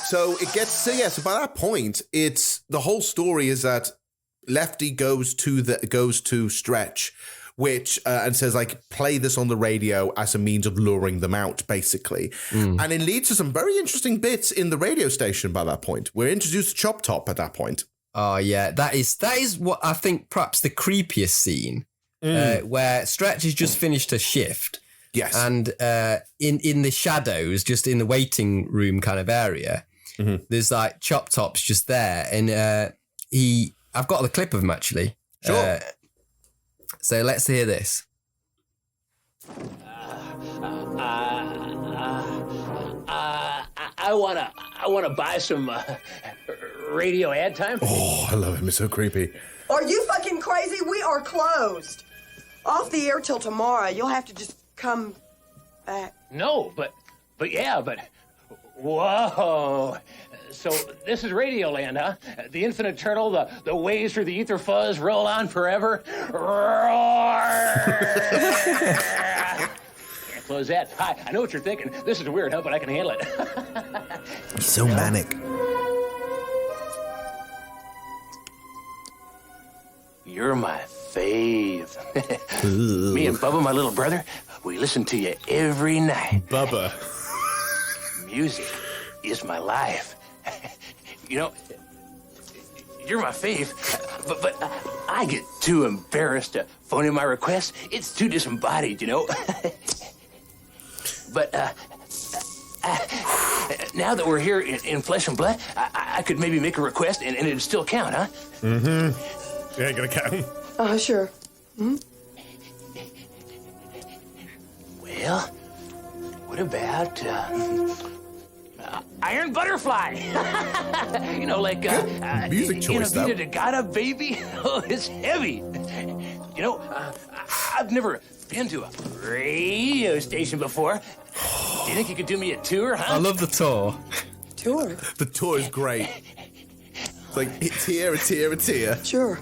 S2: So so by that point, it's the whole story is that Lefty goes to Stretch, which and says like play this on the radio as a means of luring them out, basically, and it leads to some very interesting bits in the radio station. By that point, we're introduced to Chop Top at that point.
S3: Oh yeah, that is what I think perhaps the creepiest scene, where Stretch has just finished a shift.
S2: Yes,
S3: and in the shadows, just in the waiting room kind of area, there's like Chop Top's just there, and I've got the clip of him actually.
S2: Sure.
S3: So let's hear this.
S14: I wanna buy some radio ad time.
S2: Oh, I love him. It's so creepy.
S15: Are you fucking crazy? We are closed. Off the air till tomorrow. You'll have to just come back.
S14: No, but whoa. So this is Radioland, huh? The infinite turtle, the waves through the ether fuzz roll on forever. Roar! Closette. Hi, I know what you're thinking. This is weird, huh? But I can handle it.
S2: He's so manic.
S14: You're my fave. Me and Bubba, my little brother, we listen to you every night.
S2: Bubba.
S14: Music is my life. You know, you're my fave, but I get too embarrassed to phone in my request. It's too disembodied, you know. But now that we're here in flesh and blood, I could maybe make a request and it'd still count, huh?
S2: Mm-hmm. Yeah, gonna count.
S15: Sure. Hmm?
S14: Well, what about Iron Butterfly? You know, like
S2: music choice,
S14: Vida de Gata, baby. Oh, it's heavy. You know, I've never been to a radio station before. Do you think you could do me a tour, huh?
S3: I love the tour.
S15: Tour?
S2: The tour is great. It's like, it's here, it's here, it's here.
S15: Sure.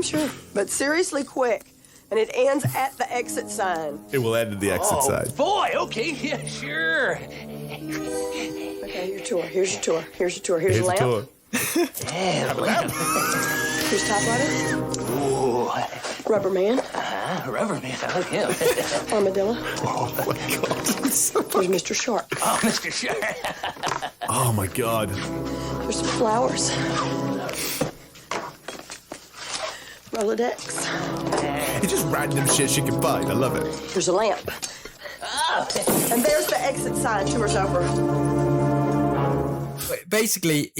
S15: Sure. But seriously quick. And it ends at the exit sign.
S2: It will end at the exit sign.
S14: Boy, okay, yeah, sure.
S15: Okay, your tour. Here's your tour. Here's your tour. Here's your lamp.
S2: Tour.
S14: Yeah, lamp.
S15: Here's Top Rider.
S14: Ooh.
S15: Rubber Man.
S14: Rubber Man, I like him.
S15: Armadillo.
S2: Oh, my God.
S15: Here's Mr. Shark.
S14: Oh, Mr. Shark.
S2: Oh, my God.
S15: Here's some flowers. Rolodex.
S2: It's just random shit she can find. I love it.
S15: There's a lamp. And there's the exit sign. Tour's over.
S3: Basically,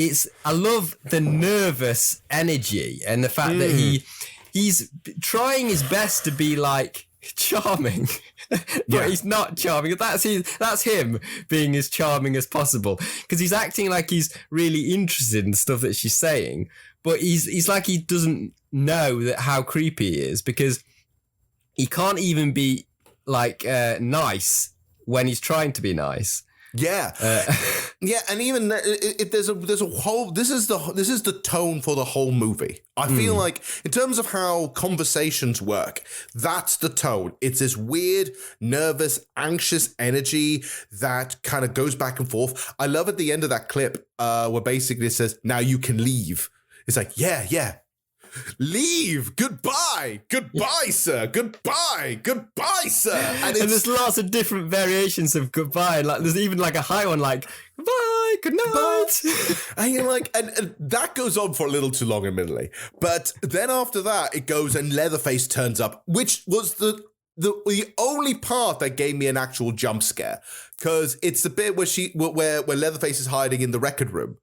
S3: I love the nervous energy and the fact that he's trying his best to be like charming, but he's not charming. That's him being as charming as possible because he's acting like he's really interested in the stuff that she's saying, but he's like he doesn't know that how creepy he is because he can't even be like nice when he's trying to be nice.
S2: Yeah, yeah, and even there's a whole. This is the tone for the whole movie. I feel like in terms of how conversations work, that's the tone. It's this weird, nervous, anxious energy that kind of goes back and forth. I love at the end of that clip where basically it says, "Now you can leave." It's like, yeah. Leave. Goodbye, sir. Goodbye, sir.
S3: And there's lots of different variations of goodbye. Like there's even like a high one, like goodbye, good night.
S2: And you're like, and that goes on for a little too long, admittedly. But then after that, it goes and Leatherface turns up, which was the only part that gave me an actual jump scare because it's the bit where Leatherface is hiding in the record room.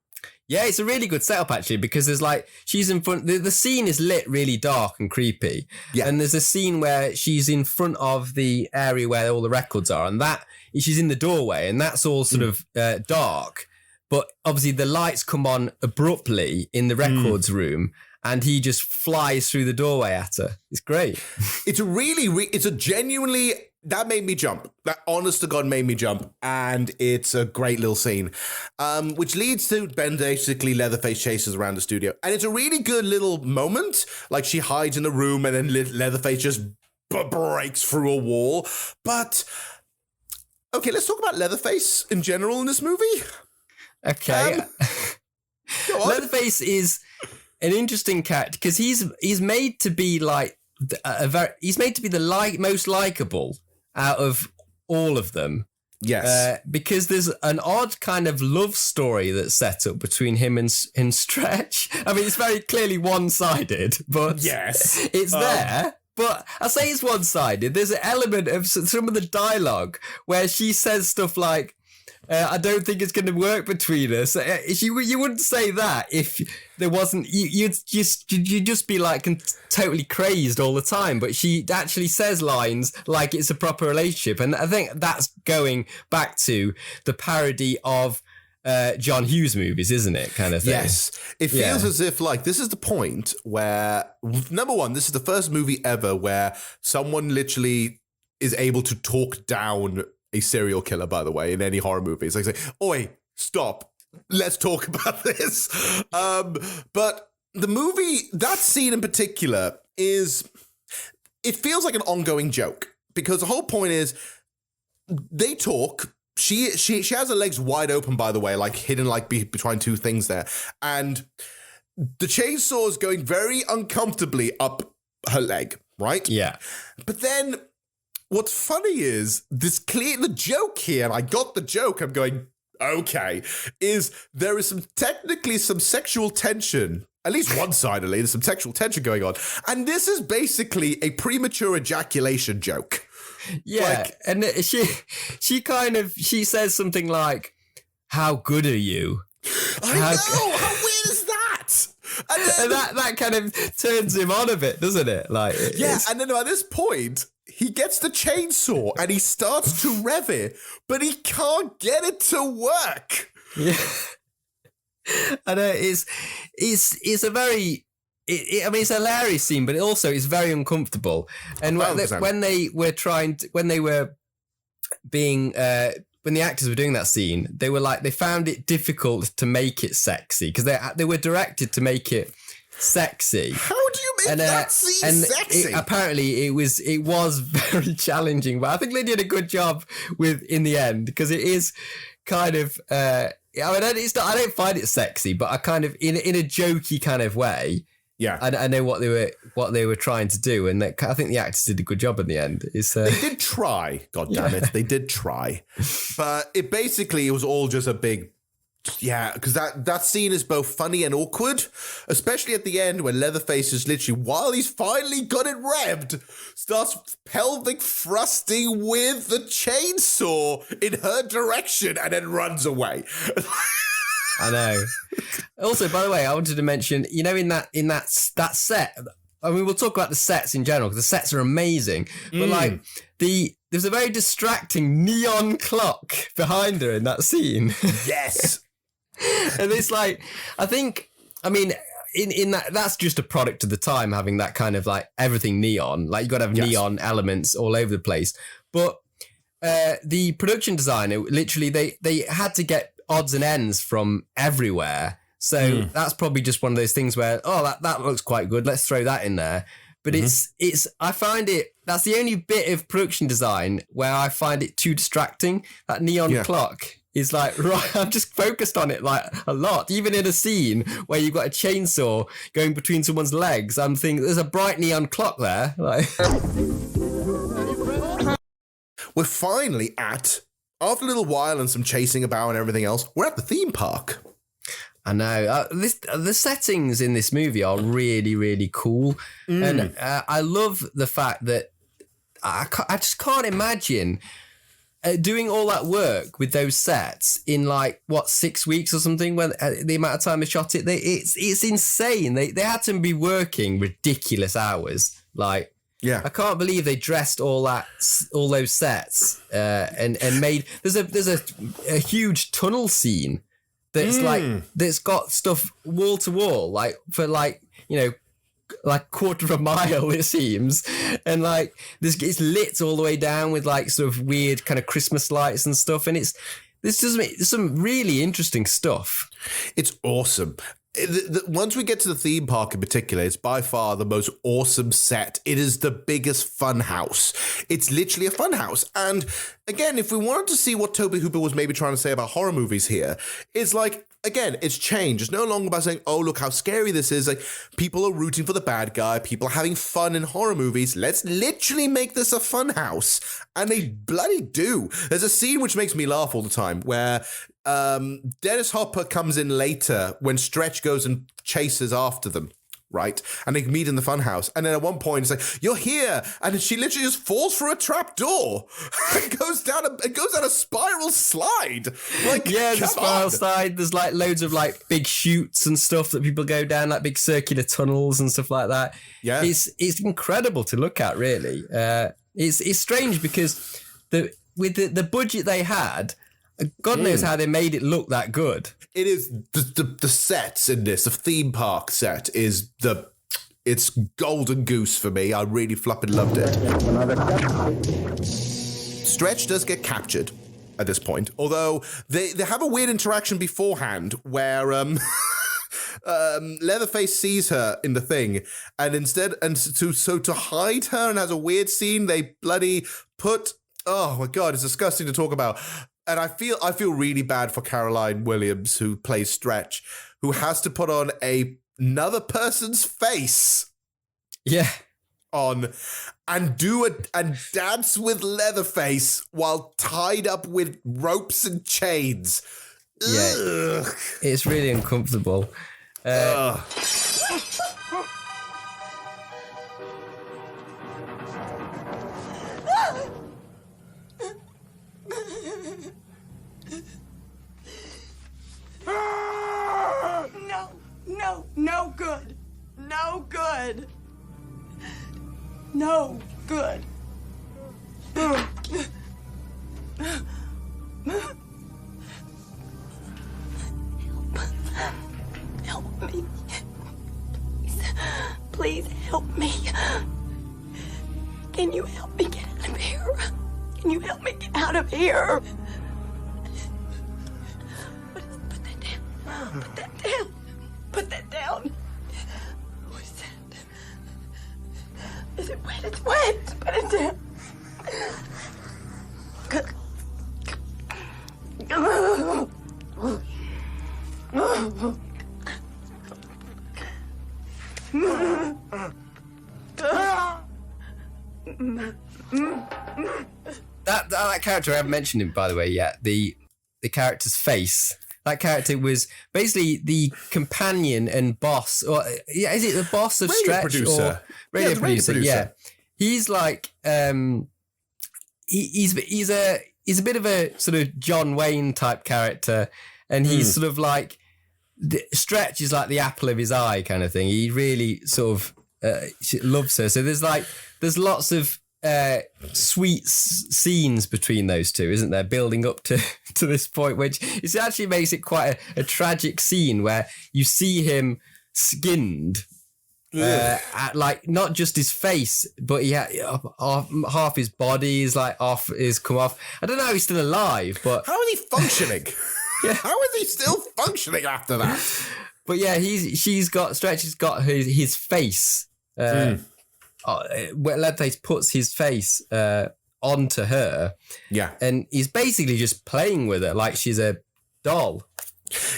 S3: Yeah, it's a really good setup actually because there's like she's in front. The scene is lit really dark and creepy. Yeah, and there's a scene where she's in front of the area where all the records are, and that she's in the doorway, and that's all sort of dark. But obviously, the lights come on abruptly in the records room, and he just flies through the doorway at her. It's great.
S2: It's a genuinely. That made me jump. That honest to God made me jump. And it's a great little scene, which leads to basically Leatherface chases around the studio. And it's a really good little moment. Like she hides in the room and then Leatherface just breaks through a wall. But, okay, let's talk about Leatherface in general in this movie.
S3: Okay. Leatherface is an interesting character because he's made to be like he's made to be the most likable out of all of them.
S2: Yes.
S3: Because there's an odd kind of love story that's set up between him and Stretch. I mean, it's very clearly one-sided, but
S2: yes,
S3: it's there. But I say it's one-sided. There's an element of some of the dialogue where she says stuff like, I don't think it's going to work between us. You wouldn't say that if there wasn't. You'd just be like totally crazed all the time. But she actually says lines like it's a proper relationship, and I think that's going back to the parody of John Hughes movies, isn't it? Kind of thing.
S2: Yes, it feels as if like this is the point where number one, this is the first movie ever where someone literally is able to talk down a serial killer, by the way, in any horror movie. It's like, say, oi, stop. Let's talk about this. But the movie, that scene in particular it feels like an ongoing joke because the whole point is they talk. She has her legs wide open, by the way, like hidden like between two things there. And the chainsaw is going very uncomfortably up her leg, right?
S3: Yeah.
S2: But then what's funny is the joke here, and I got the joke, I'm going, okay, is there is technically some sexual tension, at least one side of it, there's some sexual tension going on. And this is basically a premature ejaculation joke.
S3: Yeah, and she says something like, "How good are you?"
S2: I know. How weird is that?
S3: And that kind of turns him on a bit, doesn't it? Like,
S2: and then at this point, he gets the chainsaw and he starts to rev it, but he can't get it to work.
S3: Yeah, and it's a very. I mean, it's a hilarious scene, but it also is very uncomfortable. And when the actors were doing that scene, they found it difficult to make it sexy because they were directed to make it sexy.
S2: How do you make that scene sexy?
S3: Apparently, it was very challenging, but I think they did a good job in the end because it is kind of. I don't find it sexy, but I kind of in a jokey kind of way.
S2: Yeah,
S3: I know what they were trying to do, and I think the actors did a good job in the end.
S2: They did try, God damn it, they did try, but it was all just a big, because that scene is both funny and awkward, especially at the end when Leatherface is literally, while he's finally got it revved, starts pelvic thrusting with the chainsaw in her direction and then runs away.
S3: I know. Also, by the way, I wanted to mention, in that set, I mean, we'll talk about the sets in general because the sets are amazing. But there's a very distracting neon clock behind her in that scene.
S2: Yes.
S3: And it's like, I mean, in that's just a product of the time, having that kind of like everything neon. Like you got to have neon elements all over the place. But the production designer, literally, they had to get odds and ends from everywhere. So that's probably just one of those things where, that looks quite good. Let's throw that in there. But I find that's the only bit of production design where I find it too distracting. That neon clock is like, right, I'm just focused on it like a lot. Even in a scene where you've got a chainsaw going between someone's legs, I'm thinking there's a bright neon clock there. Like,
S2: we're finally after a little while and some chasing about and everything else, we're at the theme park.
S3: I know. The settings in this movie are really, really cool. And I love the fact that I just can't imagine doing all that work with those sets in 6 weeks or something, when the amount of time they shot it. It's insane. They had to be working ridiculous hours. I can't believe they dressed all those sets and made. There's a huge tunnel scene that's that's got stuff wall to wall, quarter of a mile it seems, and it's lit all the way down with sort of weird kind of Christmas lights and stuff, and there's some really interesting stuff.
S2: It's awesome. Once we get to the theme park in particular, it's by far the most awesome set. It is the biggest fun house. It's literally a fun house. And again, if we wanted to see what Tobe Hooper was maybe trying to say about horror movies here, it's again, it's changed. It's no longer about saying, oh, look how scary this is. People are rooting for the bad guy. People are having fun in horror movies. Let's literally make this a fun house. And they bloody do. There's a scene which makes me laugh all the time where Dennis Hopper comes in later when Stretch goes and chases after them, right? And they meet in the funhouse. And then at one point, it's like, you're here. And she literally just falls through a trap door and goes down a spiral slide.
S3: The spiral slide. There's loads of big chutes and stuff that people go down, big circular tunnels and stuff like that.
S2: Yeah.
S3: It's incredible to look at, really. It's strange because with the budget they had, God knows how they made it look that good.
S2: It is the sets in this, the theme park set it's golden goose for me. I really flippin' loved it. Stretch does get captured at this point, although they have a weird interaction beforehand where Leatherface sees her in the thing, and to hide her and has a weird scene, they bloody put oh my God, it's disgusting to talk about. And I feel really bad for Caroline Williams, who plays Stretch, who has to put on another person's face.
S3: Yeah.
S2: On and dance with Leatherface while tied up with ropes and chains.
S3: Yeah,
S2: Ugh.
S3: It's really uncomfortable.
S15: No good. No good. No good.
S11: Help me. Please help me. Can you help me get out of here? Can you help me get out of here? Put that down. Put that down. Put that down. What is that? Is it wet? It's wet. Put it down.
S3: That character, I haven't mentioned him, by the way, yet. The character's face. That character was basically the companion and boss, or is it the boss of
S2: radio
S3: Stretch?
S2: Producer.
S3: Or radio producer? Yeah, he's like he's a bit of a sort of John Wayne type character, and he's sort of like Stretch is like the apple of his eye kind of thing. He really sort of loves her. So there's lots of sweet scenes between those two, isn't there? Building up to this point, which it actually makes it quite a tragic scene where you see him skinned, at like not just his face, but he had half his body is come off. I don't know how he's still alive, but
S2: how is he functioning?
S3: Yeah.
S2: How is he still functioning after that?
S3: But yeah, Stretch has got his face. Leatherface puts his face onto her.
S2: Yeah.
S3: And he's basically just playing with her like she's a doll.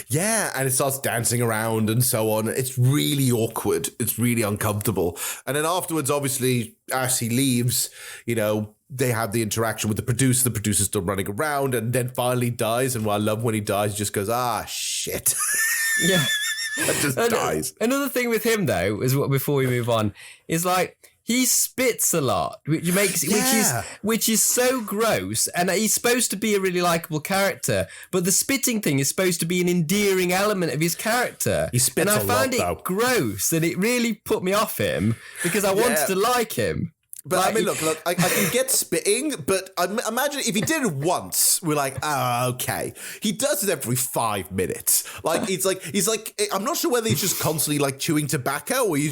S2: Yeah, and it starts dancing around and so on. It's really awkward. It's really uncomfortable. And then afterwards, obviously, as he leaves, they have the interaction with the producer. The producer's still running around and then finally dies. And what I love when he dies, he just goes, shit. Yeah. That just dies.
S3: Another thing with him, though, is before we move on, is like, he spits a lot, which is so gross, and he's supposed to be a really likable character, but the spitting thing is supposed to be an endearing element of his character.
S2: He spits
S3: and I found it gross, and it really put me off him because I wanted to like him.
S2: But I mean, look, I can get spitting, but imagine if he did it once, we're like, okay. He does it every 5 minutes. He's like, I'm not sure whether he's just constantly like chewing tobacco or he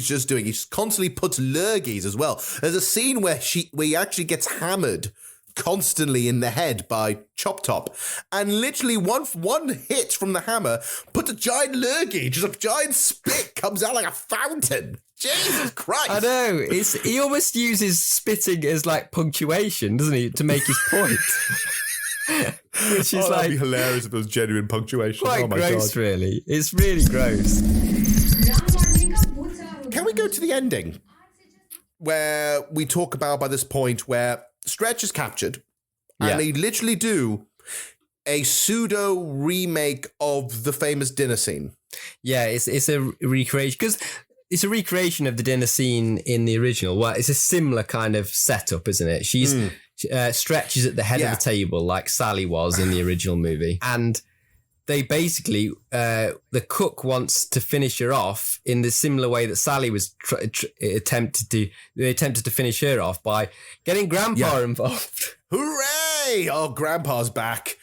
S2: constantly puts lurgies as well. There's a scene where he actually gets hammered constantly in the head by Chop Top, and literally one hit from the hammer puts a giant lurgie, just a giant spit comes out like a fountain. Jesus Christ!
S3: I know. He almost uses spitting as like punctuation, doesn't he, to make his point? Which is
S2: that'd be hilarious if it was genuine punctuation.
S3: Quite gross, really. It's really gross.
S2: Can we go to the ending? Where we talk about, by this point, where Stretch is captured, and they literally do a pseudo remake of the famous dinner scene. Yeah,
S3: it's a recreation, because it's a recreation of the dinner scene in the original. Well, it's a similar kind of setup, isn't it? Stretch is at the head of the table like Sally was in the original movie. And they basically, the cook wants to finish her off in the similar way that Sally was attempted to finish her off by getting Grandpa involved.
S2: Hooray! Oh, Grandpa's back.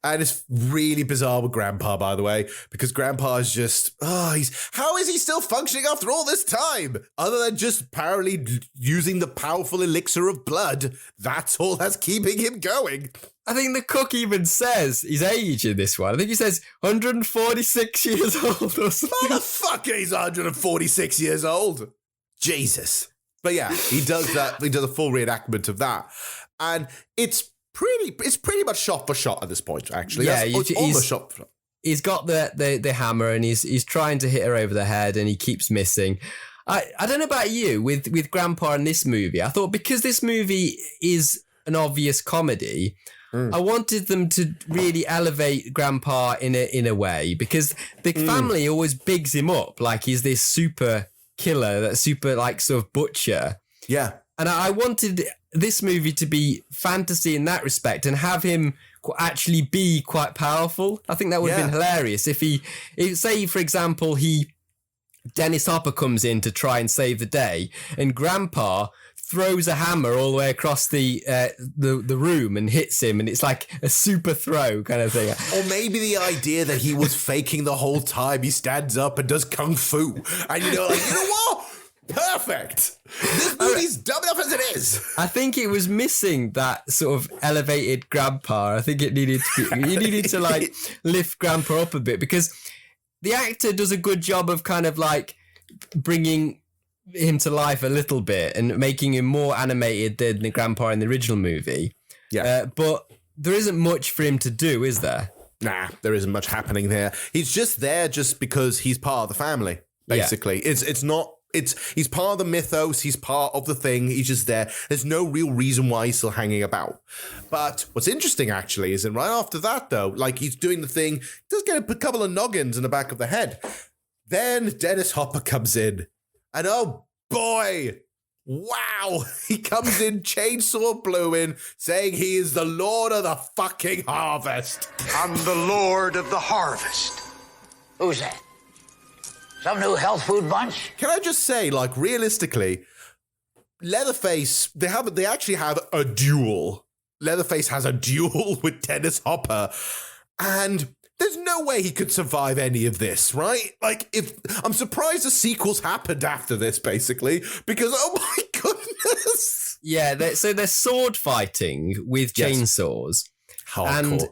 S2: And it's really bizarre with Grandpa, by the way, because Grandpa is just, how is he still functioning after all this time? Other than just apparently using the powerful elixir of blood. That's all that's keeping him going.
S3: I think the cook even says his age in this one. I think he says 146 years old or something.
S2: Motherfucker, he's 146 years old. Jesus. But yeah, he does that. He does a full reenactment of that. And it's it's pretty much shot for shot at this point, actually.
S3: Yeah,
S2: It's almost shot for shot.
S3: He's got the hammer and he's trying to hit her over the head and he keeps missing. I don't know about you with Grandpa in this movie. I thought because this movie is an obvious comedy, I wanted them to really elevate Grandpa in a way because the family always bigs him up like he's this super killer, that super like sort of butcher.
S2: Yeah. And
S3: I wanted this movie to be fantasy in that respect and have him actually be quite powerful. I think that would have been hilarious if say, for example, Dennis Hopper comes in to try and save the day and Grandpa throws a hammer all the way across the room and hits him, and it's like a super throw kind of thing.
S2: Or maybe the idea that he was faking the whole time. He stands up and does kung fu, and you know what? Perfect. This movie's dumb enough as it is.
S3: I think it was missing that sort of elevated Grandpa. I think it needed to be, you needed to like lift Grandpa up a bit because the actor does a good job of kind of like bringing him to life a little bit and making him more animated than the Grandpa in the original movie.
S2: Yeah.
S3: But there isn't much for him to do, is there?
S2: Nah, there isn't much happening there. He's just there just because he's part of the family, basically. Yeah. He's part of the mythos. He's part of the thing. He's just there. There's no real reason why he's still hanging about. But what's interesting, actually, is that right after that, though, like he's doing the thing, he does get a couple of noggins in the back of the head. Then Dennis Hopper comes in. And oh, boy, wow. He comes in chainsaw blowing, saying he is the Lord of the fucking harvest.
S10: I'm the Lord of the harvest. Who's that? Some new health food bunch?
S2: Can I just say, like, realistically, Leatherface, they actually have a duel. Leatherface has a duel with Dennis Hopper, and there's no way he could survive any of this, right? Like, I'm surprised the sequels happened after this, basically, because, oh my goodness.
S3: Yeah, so they're sword fighting with chainsaws.
S2: Hardcore.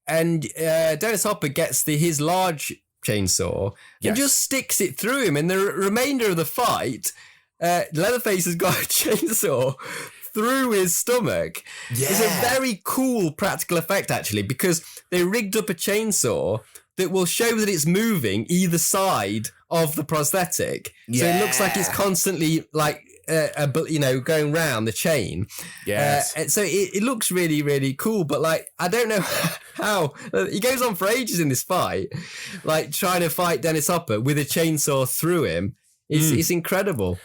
S3: And Dennis Hopper gets his large chainsaw and just sticks it through him, and the remainder of the fight Leatherface has got a chainsaw through his stomach. It's a very cool practical effect actually, because they rigged up a chainsaw that will show that it's moving either side of the prosthetic, so it looks like it's constantly like going round the chain. So it looks really, really cool, but like I don't know how he goes on for ages in this fight, like trying to fight Dennis Hopper with a chainsaw through him. It's incredible.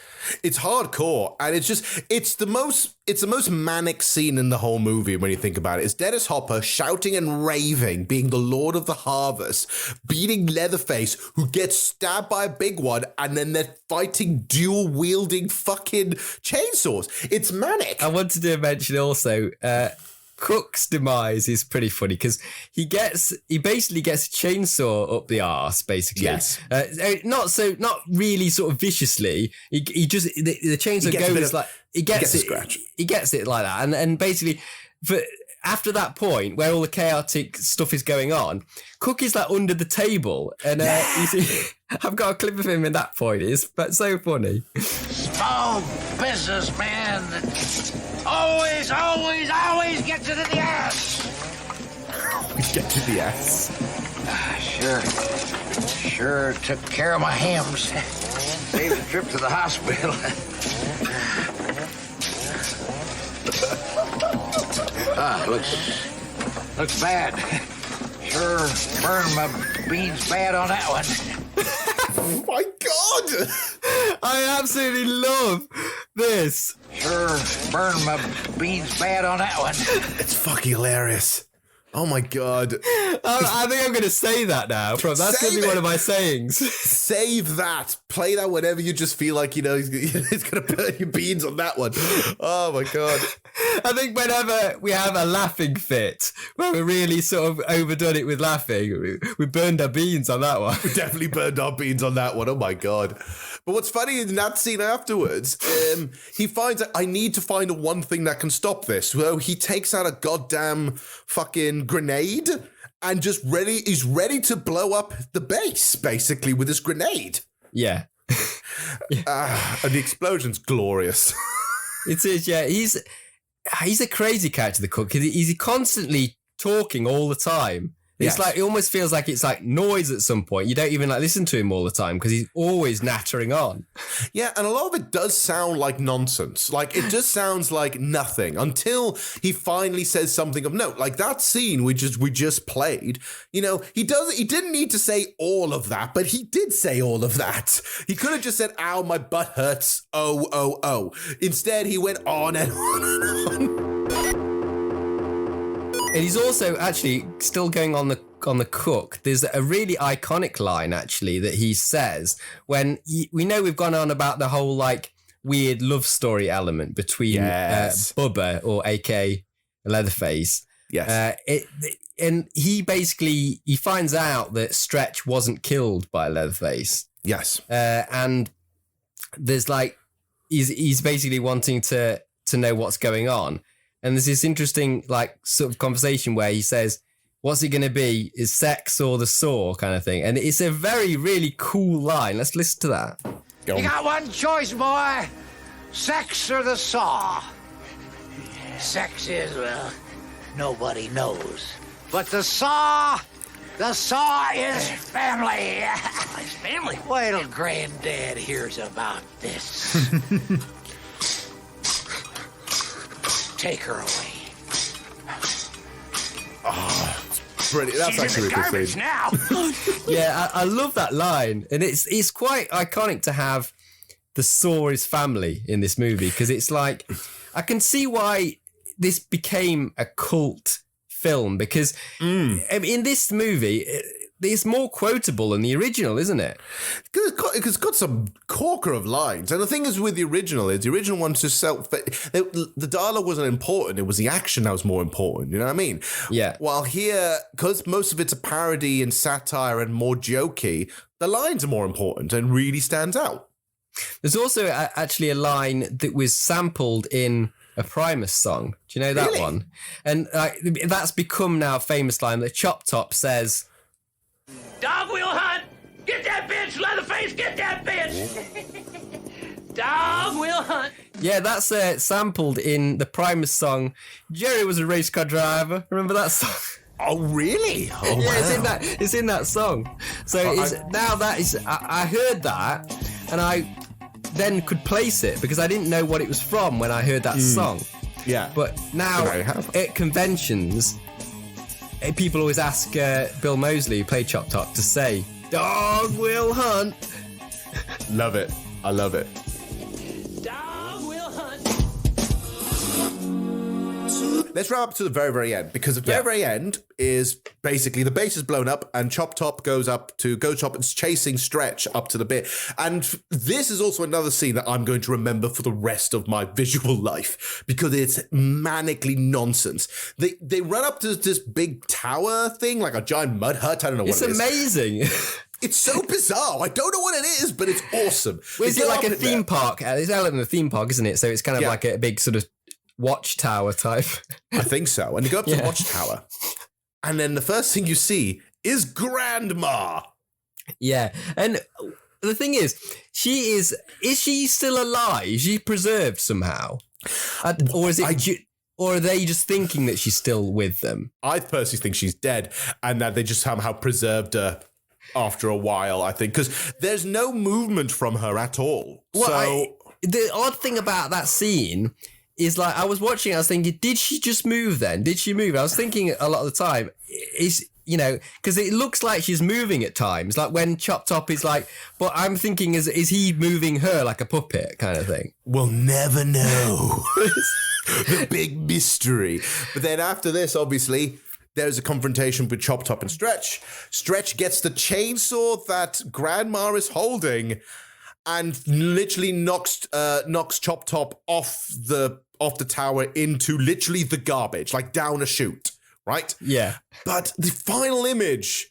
S2: It's hardcore, and it's the most manic scene in the whole movie when you think about it. It's Dennis Hopper shouting and raving, being the Lord of the Harvest, beating Leatherface, who gets stabbed by a big one, and then they're fighting dual-wielding fucking chainsaws. It's manic.
S3: I wanted to mention also, Cook's demise is pretty funny because he basically gets a chainsaw up the arse, basically.
S2: Yes.
S3: Not really sort of viciously. He just the chainsaw goes like he gets it like that, and basically after that point where all the chaotic stuff is going on, Cook is like under the table, and I've got a clip of him in that point. It's so funny.
S10: Small businessman that always gets it in the ass.
S2: Get to the ass.
S10: Sure took care of my hams. Saved a trip to the hospital. Looks bad. Sure burned my beans bad on that one.
S2: Oh my God!
S3: I absolutely love this.
S10: Sure burned my beans bad on that one.
S2: It's fucking hilarious. Oh my God.
S3: I think I'm going to say that now. That's going to be one of my sayings.
S2: Save that. Play that whenever you just feel like, he's going to burn your beans on that one. Oh my God.
S3: I think whenever we have a laughing fit, where we really sort of overdone it with laughing, we burned our beans on that one.
S2: We definitely burned our beans on that one. Oh my God. But what's funny in that scene afterwards, he finds that I need to find one thing that can stop this. So he takes out a goddamn fucking grenade and he's ready to blow up the base, basically, with this grenade.
S3: Yeah.
S2: And the explosion's glorious.
S3: It is, yeah. he's a crazy character, the cook. He's constantly talking all the time. It's like, it almost feels like it's like noise at some point. You don't even like listen to him all the time because he's always nattering on.
S2: Yeah, and a lot of it does sound like nonsense. Like, it just sounds like nothing until he finally says something of note. Like that scene we just played. You know, he didn't need to say all of that, but he did say all of that. He could have just said, "Ow, my butt hurts. Oh." Instead, he went on and on and on.
S3: And he's also actually still going on the cook. There's a really iconic line actually that he says when we know we've gone on about the whole like weird love story element between Bubba or AK Leatherface.
S2: Yes.
S3: And he finds out that Stretch wasn't killed by Leatherface.
S2: Yes.
S3: And there's like he's basically wanting to know what's going on. And there's this interesting, like, sort of conversation where he says, what's it going to be? Is sex or the saw kind of thing? And it's a very, really cool line. Let's listen to that.
S10: You got one choice, boy. Sex or the saw. Sex is, well, nobody knows. But the saw is family.
S14: It's family.
S10: Wait till Granddad hears about this. Take her away.
S2: Oh, brilliant. That's
S10: She's
S2: actually
S10: in the
S2: a good
S10: garbage
S2: scene.
S10: now.
S3: Yeah, I love that line. And it's quite iconic to have the saw is family in this movie because it's like, I can see why this became a cult film because in this movie, it's more quotable than the original, isn't it?
S2: It's got some corker of lines. And the thing is with the original one just the dialogue wasn't important. It was the action that was more important. You know what I mean?
S3: Yeah.
S2: While here, because most of it's a parody and satire and more jokey, the lines are more important and really stands out.
S3: There's also actually a line that was sampled in a Primus song. Do you know that one? And that's become now a famous line that Chop Top says...
S14: Dog wheel hunt! Get that bitch, Leatherface! Get that bitch! Dog wheel hunt!
S3: Yeah, that's sampled in the Primus song. Jerry was a race car driver. Remember that song?
S2: Oh, really? Oh,
S3: yeah,
S2: wow.
S3: It's in that song. So I heard that, and I then could place it because I didn't know what it was from when I heard that song.
S2: Yeah.
S3: But now at conventions, people always ask Bill Moseley, who played Chop Top, to say, "Dog will hunt."
S2: Love it. I love it.
S14: Dog will hunt.
S2: Let's wrap up to the very, very end because the very, very end is basically the base is blown up and Chop Top goes Chop and chasing Stretch up to the bit. And this is also another scene that I'm going to remember for the rest of my visual life because it's manically nonsense. They run up to this big tower thing, like a giant mud hut. I don't know what it is.
S3: It's amazing.
S2: It's so bizarre. I don't know what it is, but it's awesome.
S3: Well, is it like a theme park? It's out in the theme park, isn't it? So it's kind of like a big sort of watchtower type.
S2: I think so. And you go up to the watchtower, and then the first thing you see is Grandma.
S3: Yeah, and the thing is she still alive? Is she preserved somehow, or is it? Or are they just thinking that she's still with them?
S2: I personally think she's dead, and that they just somehow preserved her after a while. I think because there's no movement from her at all.
S3: Well, the odd thing about that scene is, like, I was watching, I was thinking, did she just move then? Did she move? I was thinking a lot of the time, because it looks like she's moving at times, like when Chop Top is like, but I'm thinking, is he moving her like a puppet kind of thing?
S2: We'll never know. The big mystery. But then after this, obviously, there's a confrontation with Chop Top and Stretch. Stretch gets the chainsaw that Grandma is holding and literally knocks Chop Top off the tower into literally the garbage, like down a chute, right?
S3: Yeah.
S2: But the final image,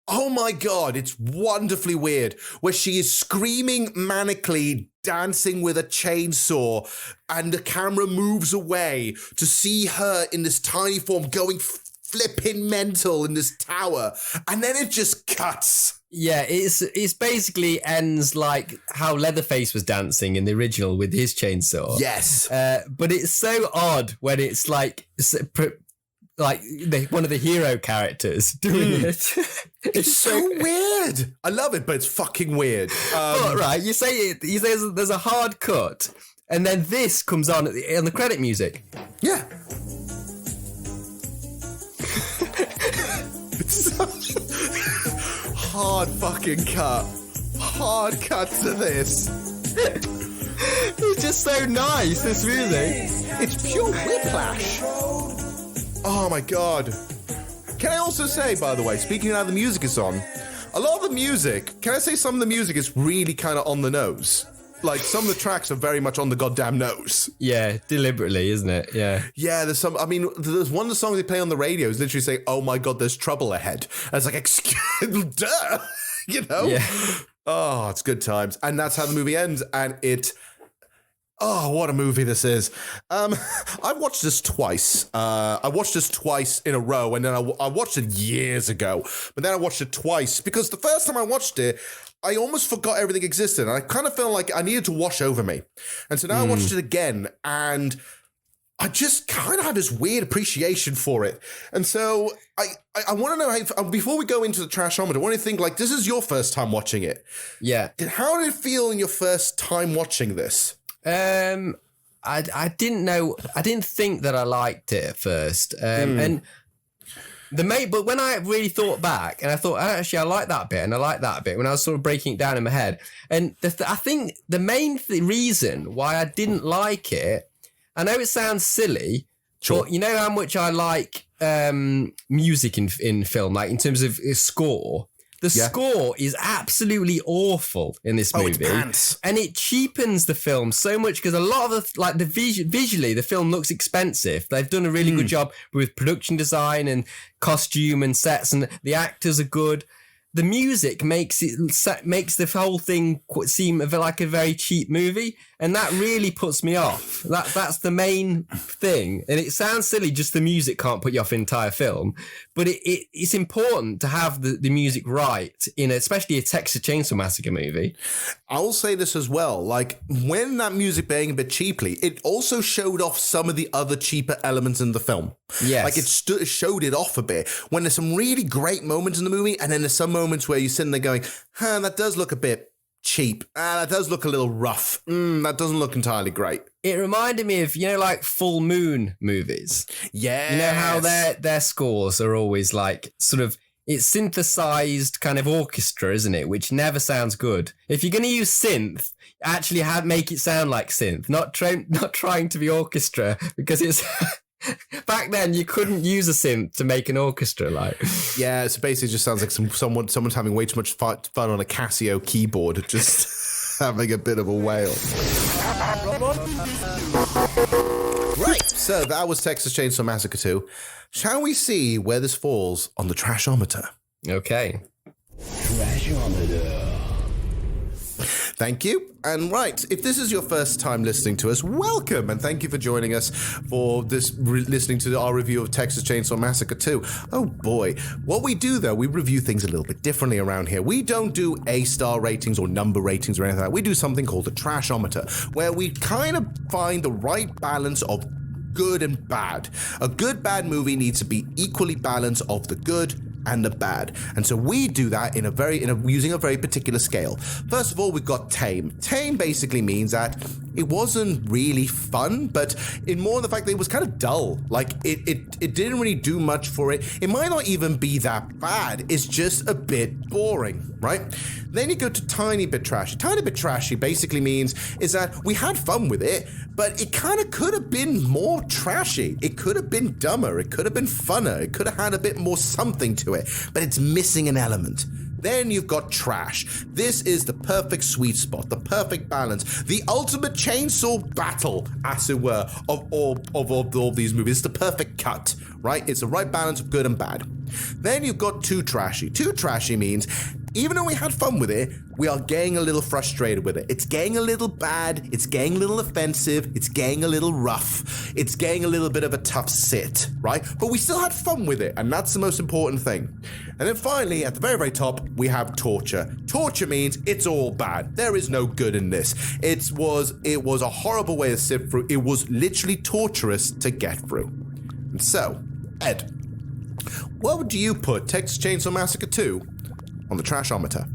S2: oh my God, it's wonderfully weird, where she is screaming manically, dancing with a chainsaw, and the camera moves away to see her in this tiny form going flipping mental in this tower, and then it just cuts.
S3: Yeah, it's basically ends like how Leatherface was dancing in the original with his chainsaw.
S2: Yes.
S3: But it's so odd when it's like one of the hero characters doing it.
S2: It's so weird. I love it, but it's fucking weird.
S3: But, right, you say there's a hard cut, and then this comes on on the credit music.
S2: Yeah. It's such a hard fucking cut. Hard cut to this.
S3: It's just so nice, this music.
S2: It's pure whiplash. Oh my god. Can I also say, by the way, speaking of how the music is on, a lot of the music, can I say some of the music is really kind of on the nose? Like, some of the tracks are very much on the goddamn nose.
S3: Yeah, deliberately, isn't it? Yeah.
S2: Yeah, there's one of the songs they play on the radio is literally saying, oh my god, there's trouble ahead. And it's like, excuse, duh, you know?
S3: Yeah.
S2: Oh, it's good times. And that's how the movie ends, and oh, what a movie this is. I've watched this twice. I watched this twice in a row, and then I watched it years ago. But then I watched it twice, because the first time I watched it, I almost forgot everything existed. And I kind of felt like I needed to wash over me. And so now I watched it again, and I just kind of have this weird appreciation for it. And so I want to know, how, before we go into the Trashometer, I want to think, like, this is your first time watching it.
S3: Yeah.
S2: How did it feel in your first time watching this?
S3: I didn't know. I didn't think that I liked it at first. And but when I really thought back, and I thought, actually, I like that bit, and I like that bit. When I was sort of breaking it down in my head, and I think the main reason why I didn't like it, I know it sounds silly,
S2: sure,
S3: but you know how much I like music in film, like in terms of score. The score is absolutely awful in this movie, and it cheapens the film so much, because a lot of visually the film looks expensive. They've done a really good job with production design and costume and sets, and the actors are good. The music makes the whole thing seem like a very cheap movie, and that really puts me off. That's the main thing. And it sounds silly, just the music can't put you off the entire film, but it's important to have the music right in especially a Texas Chainsaw Massacre movie.
S2: I will say this as well, like, when that music being a bit cheaply, it also showed off some of the other cheaper elements in the film.
S3: Yes.
S2: Like, it showed it off a bit. When there's some really great moments in the movie, and then there's some moments where you're sitting there going, that does look a bit cheap. That does look a little rough. That doesn't look entirely great.
S3: It reminded me of, like Full Moon movies.
S2: Yeah.
S3: You know how their scores are always like sort of, it's synthesized kind of orchestra, isn't it? Which never sounds good. If you're going to use synth, actually make it sound like synth, not trying to be orchestra, because it's... Back then, you couldn't use a synth to make an orchestra, like. Yeah,
S2: so basically it just sounds like someone's having way too much fun on a Casio keyboard, just having a bit of a wail. Right, so that was Texas Chainsaw Massacre 2. Shall we see where this falls on the Trashometer?
S3: Okay.
S2: Trashometer. Thank you. And right, if this is your first time listening to us, welcome, and thank you for joining us for this listening to our review of Texas Chainsaw Massacre 2. Oh boy. What we do, though, we review things a little bit differently around here. We don't do A-star ratings or number ratings or anything like that. We do something called the Trashometer, where we kind of find the right balance of good and bad. A good bad movie needs to be equally balanced of the good and the bad. And so we do that using a very particular scale. First of all, we've got tame. Tame basically means that it wasn't really fun, but in more the fact that it was kind of dull. Like it didn't really do much for it. It might not even be that bad. It's just a bit boring, right? Then you go to tiny bit trashy. Tiny bit trashy basically means is that we had fun with it, but it kind of could have been more trashy. It could have been dumber. It could have been funner. It could have had a bit more something to it, but it's missing an element. Then you've got trash. This is the perfect sweet spot, the perfect balance, the ultimate chainsaw battle, as it were, of all these movies. It's the perfect cut, right? It's the right balance of good and bad. Then you've got too trashy. Too trashy means even though we had fun with it, we are getting a little frustrated with it. It's getting a little bad, it's getting a little offensive, it's getting a little rough, it's getting a little bit of a tough sit, right? But we still had fun with it, and that's the most important thing. And then finally, at the very, very top, we have torture. Torture means it's all bad. There is no good in this. It was a horrible way to sit through. It was literally torturous to get through. And so, Ed, what would you put Texas Chainsaw Massacre 2 on the trashometer?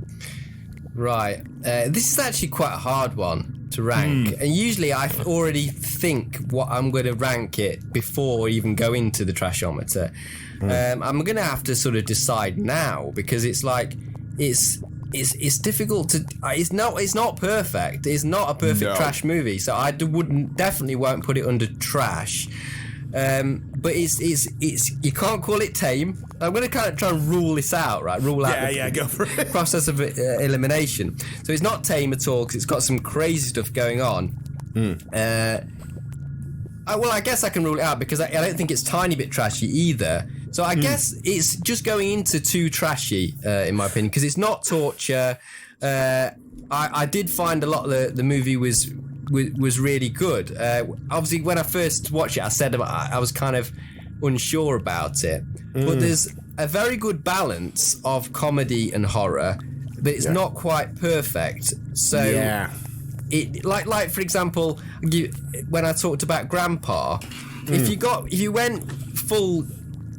S3: Right. This is actually quite a hard one to rank. And usually I already think what I'm going to rank it before we even go into the trashometer. I'm going to have to sort of decide now, because it's like, it's difficult to. It's not perfect. It's not a perfect trash movie. So I definitely won't put it under trash. But it's you can't call it tame. I'm going to kind of try and rule this out, right? Rule out the
S2: go for it.
S3: Process of elimination. So it's not tame at all, because it's got some crazy stuff going on. Well, I guess I can rule it out, because I don't think it's tiny bit trashy either. So I guess it's just going into too trashy, in my opinion, because it's not torture. I did find a lot of the movie was really good. Obviously, when I first watched it, I said I was kind of unsure about it. But there's a very good balance of comedy and horror, but it's not quite perfect. So it like for example, when I talked about Grandpa, if you went full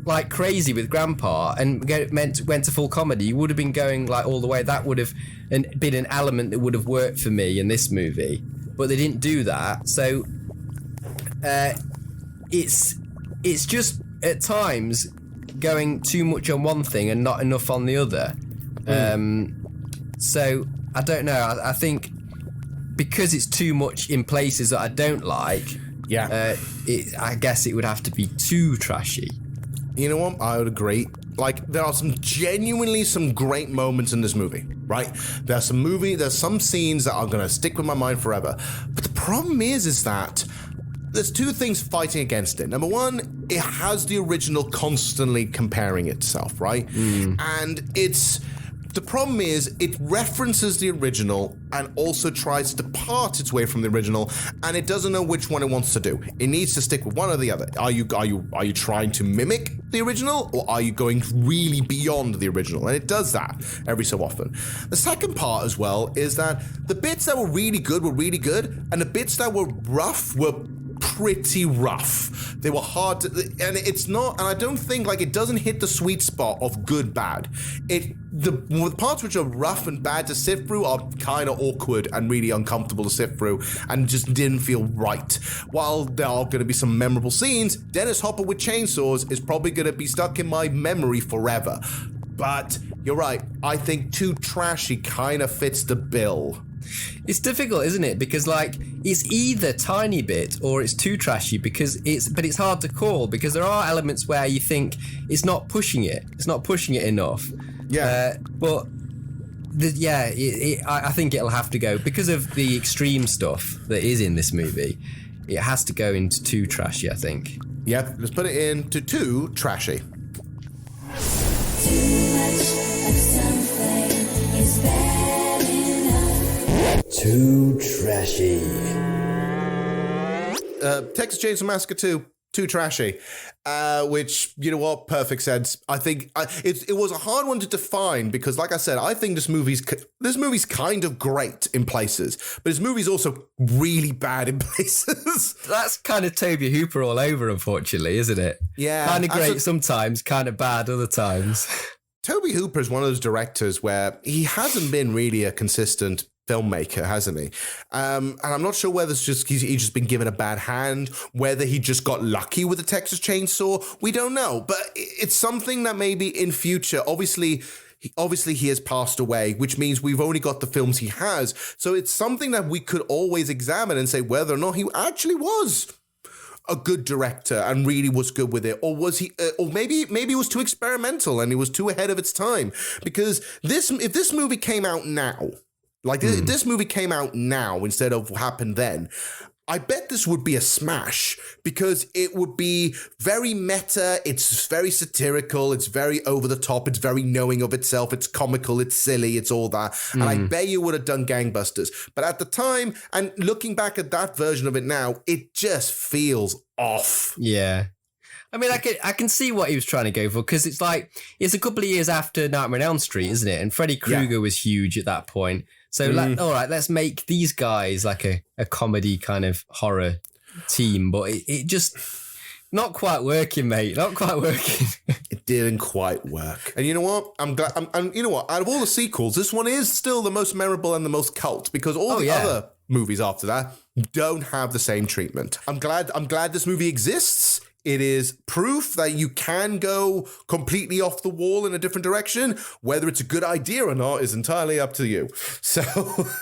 S3: like crazy with Grandpa and went to full comedy, you would have been going like all the way. That would have been an element that would have worked for me in this movie, but they didn't do that. So it's just at times going too much on one thing and not enough on the other. So I don't know. I think because it's too much in places that I don't like, I guess it would have to be too trashy.
S2: You know what? I would agree. Like, there are some great moments in this movie, right? There's some scenes that are going to stick with my mind forever. But the problem is that there's two things fighting against it. Number one, it has the original constantly comparing itself, right? And the problem is it references the original and also tries to part its way from the original, and it doesn't know which one it wants to do. It needs to stick with one or the other. Are you trying to mimic the original, or are you going really beyond the original? And it does that every so often. The second part as well is that the bits that were really good, and the bits that were rough were pretty rough. They were hard to, and it's not, and I don't think, like, it doesn't hit the sweet spot of good bad. The parts which are rough and bad to sit through are kind of awkward and really uncomfortable to sit through and just didn't feel right. While there are going to be some memorable scenes, Dennis Hopper with chainsaws is probably going to be stuck in my memory forever. But you're right, I think too trashy kind of fits the bill.
S3: It's difficult, isn't it? Because like it's either tiny bit or it's too trashy, because it's hard to call, because there are elements where you think it's not pushing it enough. But I think it'll have to go, because of the extreme stuff that is in this movie. It has to go into too trashy, I think.
S2: Yep, let's put it into too trashy.
S5: Too much of something is bad enough.
S16: Too trashy.
S2: Texas Chainsaw Massacre 2, too trashy. Which, you know what, perfect sense. I think it was a hard one to define, because, like I said, I think this movie's kind of great in places, but this movie's also really bad in places.
S3: That's kind of Tobe Hooper all over, unfortunately, isn't it?
S2: Yeah.
S3: Kind of great sometimes, kind of bad other times.
S2: Tobe Hooper is one of those directors where he hasn't been really a consistent filmmaker, hasn't he? And I'm not sure whether it's just he's just been given a bad hand, whether he just got lucky with the Texas Chainsaw. We don't know, but it's something that maybe in future, obviously he has passed away, which means we've only got the films he has. So it's something that we could always examine and say whether or not he actually was a good director and really was good with it, or was he, or maybe he was too experimental and he was too ahead of its time. Because if this movie came out now, this movie came out now instead of what happened then, I bet this would be a smash because it would be very meta, it's very satirical, it's very over the top, it's very knowing of itself, it's comical, it's silly, it's all that. And I bet you would have done gangbusters. But at the time, and looking back at that version of it now, it just feels off.
S3: Yeah. I mean, I can see what he was trying to go for because it's like, it's a couple of years after Nightmare on Elm Street, isn't it? And Freddy Krueger was huge at that point. So, all right, let's make these guys like a comedy kind of horror team. But it just, not quite working, mate. Not quite working.
S2: It didn't quite work. And you know what? I'm glad. You know what? Out of all the sequels, this one is still the most memorable and the most cult because all the other movies after that don't have the same treatment. I'm glad this movie exists. It is proof that you can go completely off the wall in a different direction. Whether it's a good idea or not is entirely up to you. So,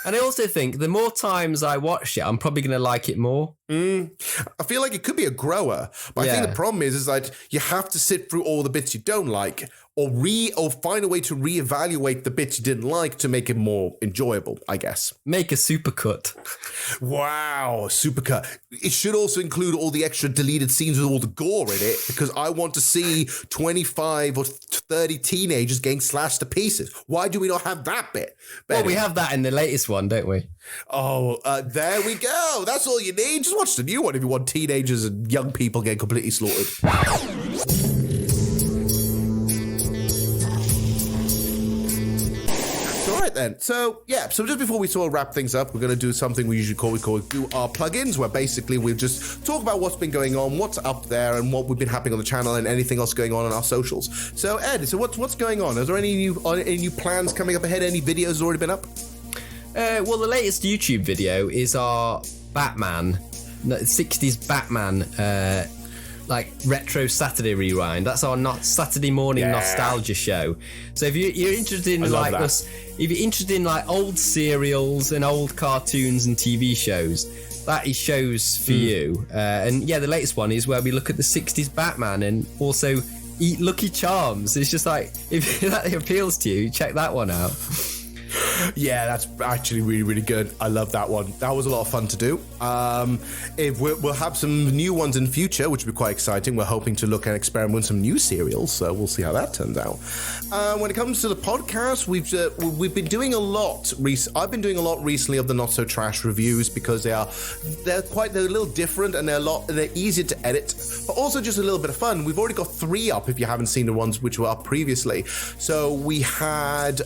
S3: and I also think the more times I watch it, I'm probably going to like it more.
S2: I feel like it could be a grower, but I think the problem is that you have to sit through all the bits you don't like, or find a way to reevaluate the bits you didn't like to make it more enjoyable, I guess.
S3: Make a supercut.
S2: Wow, supercut. It should also include all the extra deleted scenes with all the gore in it, because I want to see 25 or 30 teenagers getting slashed to pieces. Why do we not have that bit? But
S3: well, we have that in the latest one, don't we?
S2: Oh, there we go. That's all you need. Just watch the new one if you want teenagers and young people getting completely slaughtered. All right then. So just before we sort of wrap things up, we're going to do something we usually call do our plugins, where basically we'll just talk about what's been going on, what's up there, and what we've been happening on the channel, and anything else going on our socials. So Ed, what's going on? Is there any new plans coming up ahead? Any videos already been up?
S3: Well, the latest YouTube video is our Batman, 60s Batman, like retro Saturday rewind. That's our Saturday morning nostalgia show. So if you're interested in like us, if you're interested in like old serials and old cartoons and TV shows, that is shows for you. And the latest one is where we look at the 60s Batman and also eat Lucky Charms. It's just like, if that appeals to you, check that one out.
S2: Yeah, that's actually really, really good. I love that one. That was a lot of fun to do. We'll have some new ones in future, which will be quite exciting. We're hoping to look and experiment with some new serials, so we'll see how that turns out. When it comes to the podcast, we've been doing a lot. I've been doing a lot recently of the Not So Trash reviews because they're a little different and they're easier to edit, but also just a little bit of fun. We've already got 3 up if you haven't seen the ones which were up previously. So we had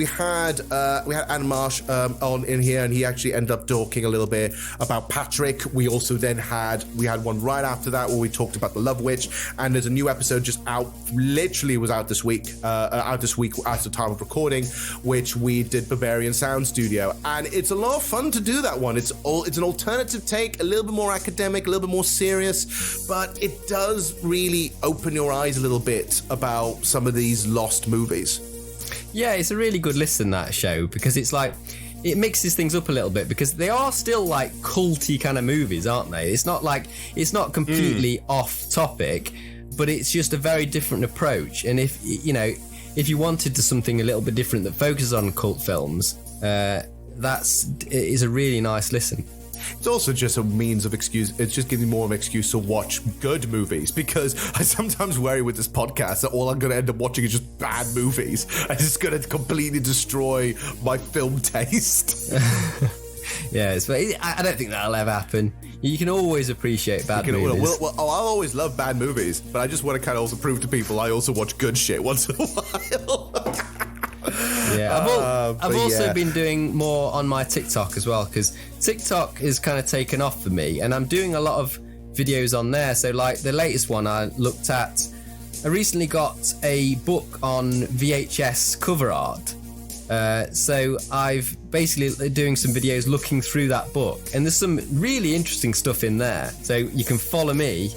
S2: we had Adam Marsh on in here, and he actually ended up talking a little bit about Patrick. We also then had one right after that where we talked about the Love Witch, and there's a new episode just out. Literally, it was out this week at the time of recording, which we did Bavarian Sound Studio, and it's a lot of fun to do that one. It's an alternative take, a little bit more academic, a little bit more serious, but it does really open your eyes a little bit about some of these lost movies.
S3: Yeah, it's a really good listen, that show, because it's like, it mixes things up a little bit, because they are still like culty kind of movies, aren't they? It's not completely off topic, but it's just a very different approach. And if you wanted to something a little bit different that focuses on cult films, it is a really nice listen.
S2: It's also just a means of excuse. It's just giving me more of an excuse to watch good movies, because I sometimes worry with this podcast that all I'm going to end up watching is just bad movies. And it's going to completely destroy my film taste.
S3: Yeah, I don't think that'll ever happen. You can always appreciate bad movies.
S2: I'll always love bad movies, but I just want to kind of also prove to people I also watch good shit once in a while.
S3: Yeah, I've also been doing more on my TikTok as well, because TikTok is kind of taken off for me, and I'm doing a lot of videos on there. So like the latest one I looked at, I recently got a book on VHS cover art. So I've basically doing some videos looking through that book, and there's some really interesting stuff in there. So you can follow me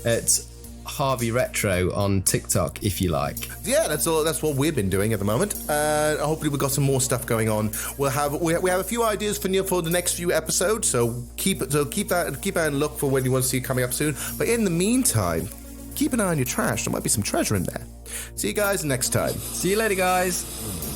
S3: at Harvey Retro on TikTok if you like.
S2: Yeah, that's what we've been doing at the moment. Hopefully we've got some more stuff going on. We have a few ideas for the next few episodes, so keep that and look for when you want to see it coming up soon. But in the meantime, keep an eye on your trash. There might be some treasure in there. See you guys next time.
S3: See you later, guys.